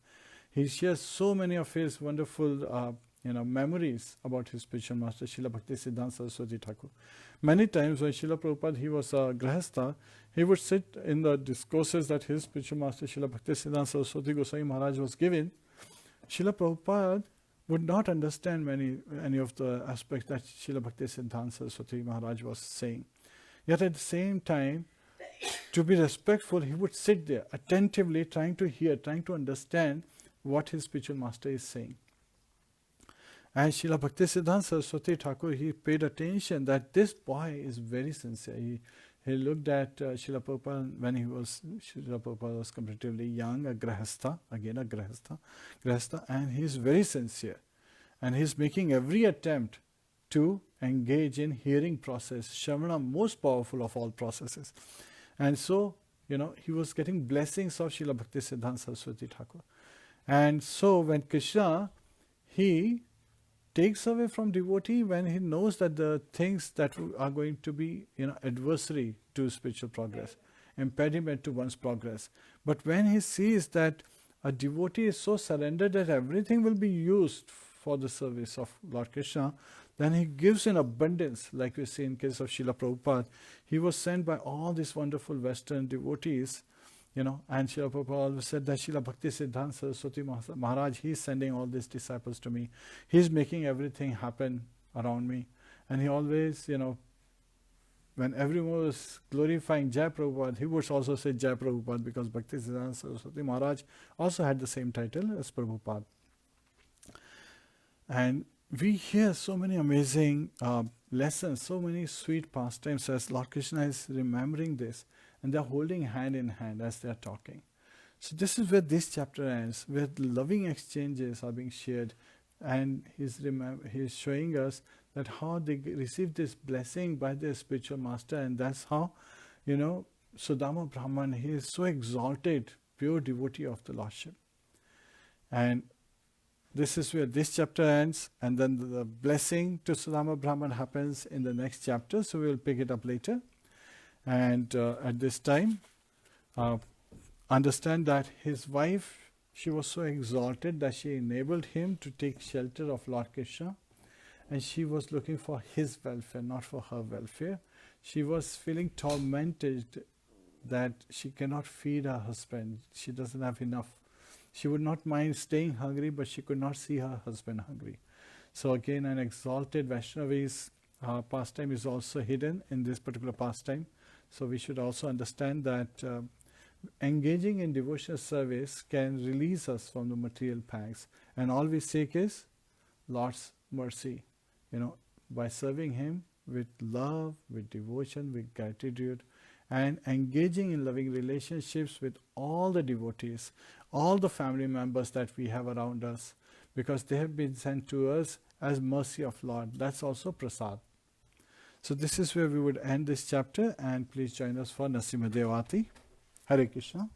He shares so many of his wonderful memories about his spiritual master, Srila Bhakti Siddhanta Saraswati Thakur. Many times when Srila Prabhupada, he was a Grahastha, he would sit in the discourses that his spiritual master, Srila Bhakti Siddhanta Saraswati Goswami Maharaj was giving. Srila Prabhupada would not understand any of the aspects that Srila Bhakti Siddhanta Saraswati Maharaj was saying. Yet at the same time, to be respectful, he would sit there attentively, trying to hear, trying to understand what his spiritual master is saying. And Srila Bhakti Siddhanta Saraswati Thakur, he paid attention that this boy is very sincere. He looked at Srila Prabhupada when Srila Prabhupada was comparatively young, a Grahastha, and he is very sincere. And he is making every attempt to engage in hearing process, Shravana, most powerful of all processes. And so, he was getting blessings of Srila Bhakti Siddhanta Saraswati Thakur. And so when Kṛṣna, he takes away from devotee when he knows that the things that are going to be adversary to spiritual progress, impediment to one's progress. But when he sees that a devotee is so surrendered that everything will be used for the service of Lord Kṛṣna, then he gives in abundance, like we see in case of Srila Prabhupada. He was sent by all these wonderful Western devotees, and Srila Prabhupada always said that Srila Bhakti Siddhanta Saraswati Maharaj, he is sending all these disciples to me. He is making everything happen around me. And he always, when everyone was glorifying Jai Prabhupada, he would also say Jai Prabhupada, because Bhakti Siddhanta Saraswati Maharaj also had the same title as Prabhupada. And we hear so many amazing lessons, so many sweet pastimes as Lord Kṛṣna is remembering this. And they're holding hand in hand as they're talking. So this is where this chapter ends, where loving exchanges are being shared. And he's showing us that how they receive this blessing by their spiritual master. And that's how, Sudāmā Brahman, he is so exalted, pure devotee of the Lordship. And this is where this chapter ends. And then the blessing to Sudāmā Brahman happens in the next chapter. So we'll pick it up later. And at this time, understand that his wife, she was so exalted that she enabled him to take shelter of Lord Kṛṣna, and she was looking for his welfare, not for her welfare. She was feeling tormented that she cannot feed her husband. She doesn't have enough. She would not mind staying hungry, but she could not see her husband hungry. So again, an exalted Vaishnavi's pastime is also hidden in this particular pastime. So we should also understand that engaging in devotional service can release us from the material pangs. And all we seek is Lord's mercy, by serving Him with love, with devotion, with gratitude, and engaging in loving relationships with all the devotees, all the family members that we have around us, because they have been sent to us as mercy of Lord. That's also prasad. So this is where we would end this chapter, and please join us for Nrsimha-devati. Hare Krishna.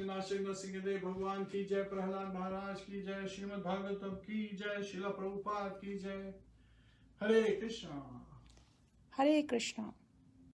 Nashik Narasimhadeva भगवान की जय, प्रहलाद महाराज की जय, श्रीमद् भागवतम की जय, श्रील प्रभुपाद की जय। हरे Krishna. Hare Krishna.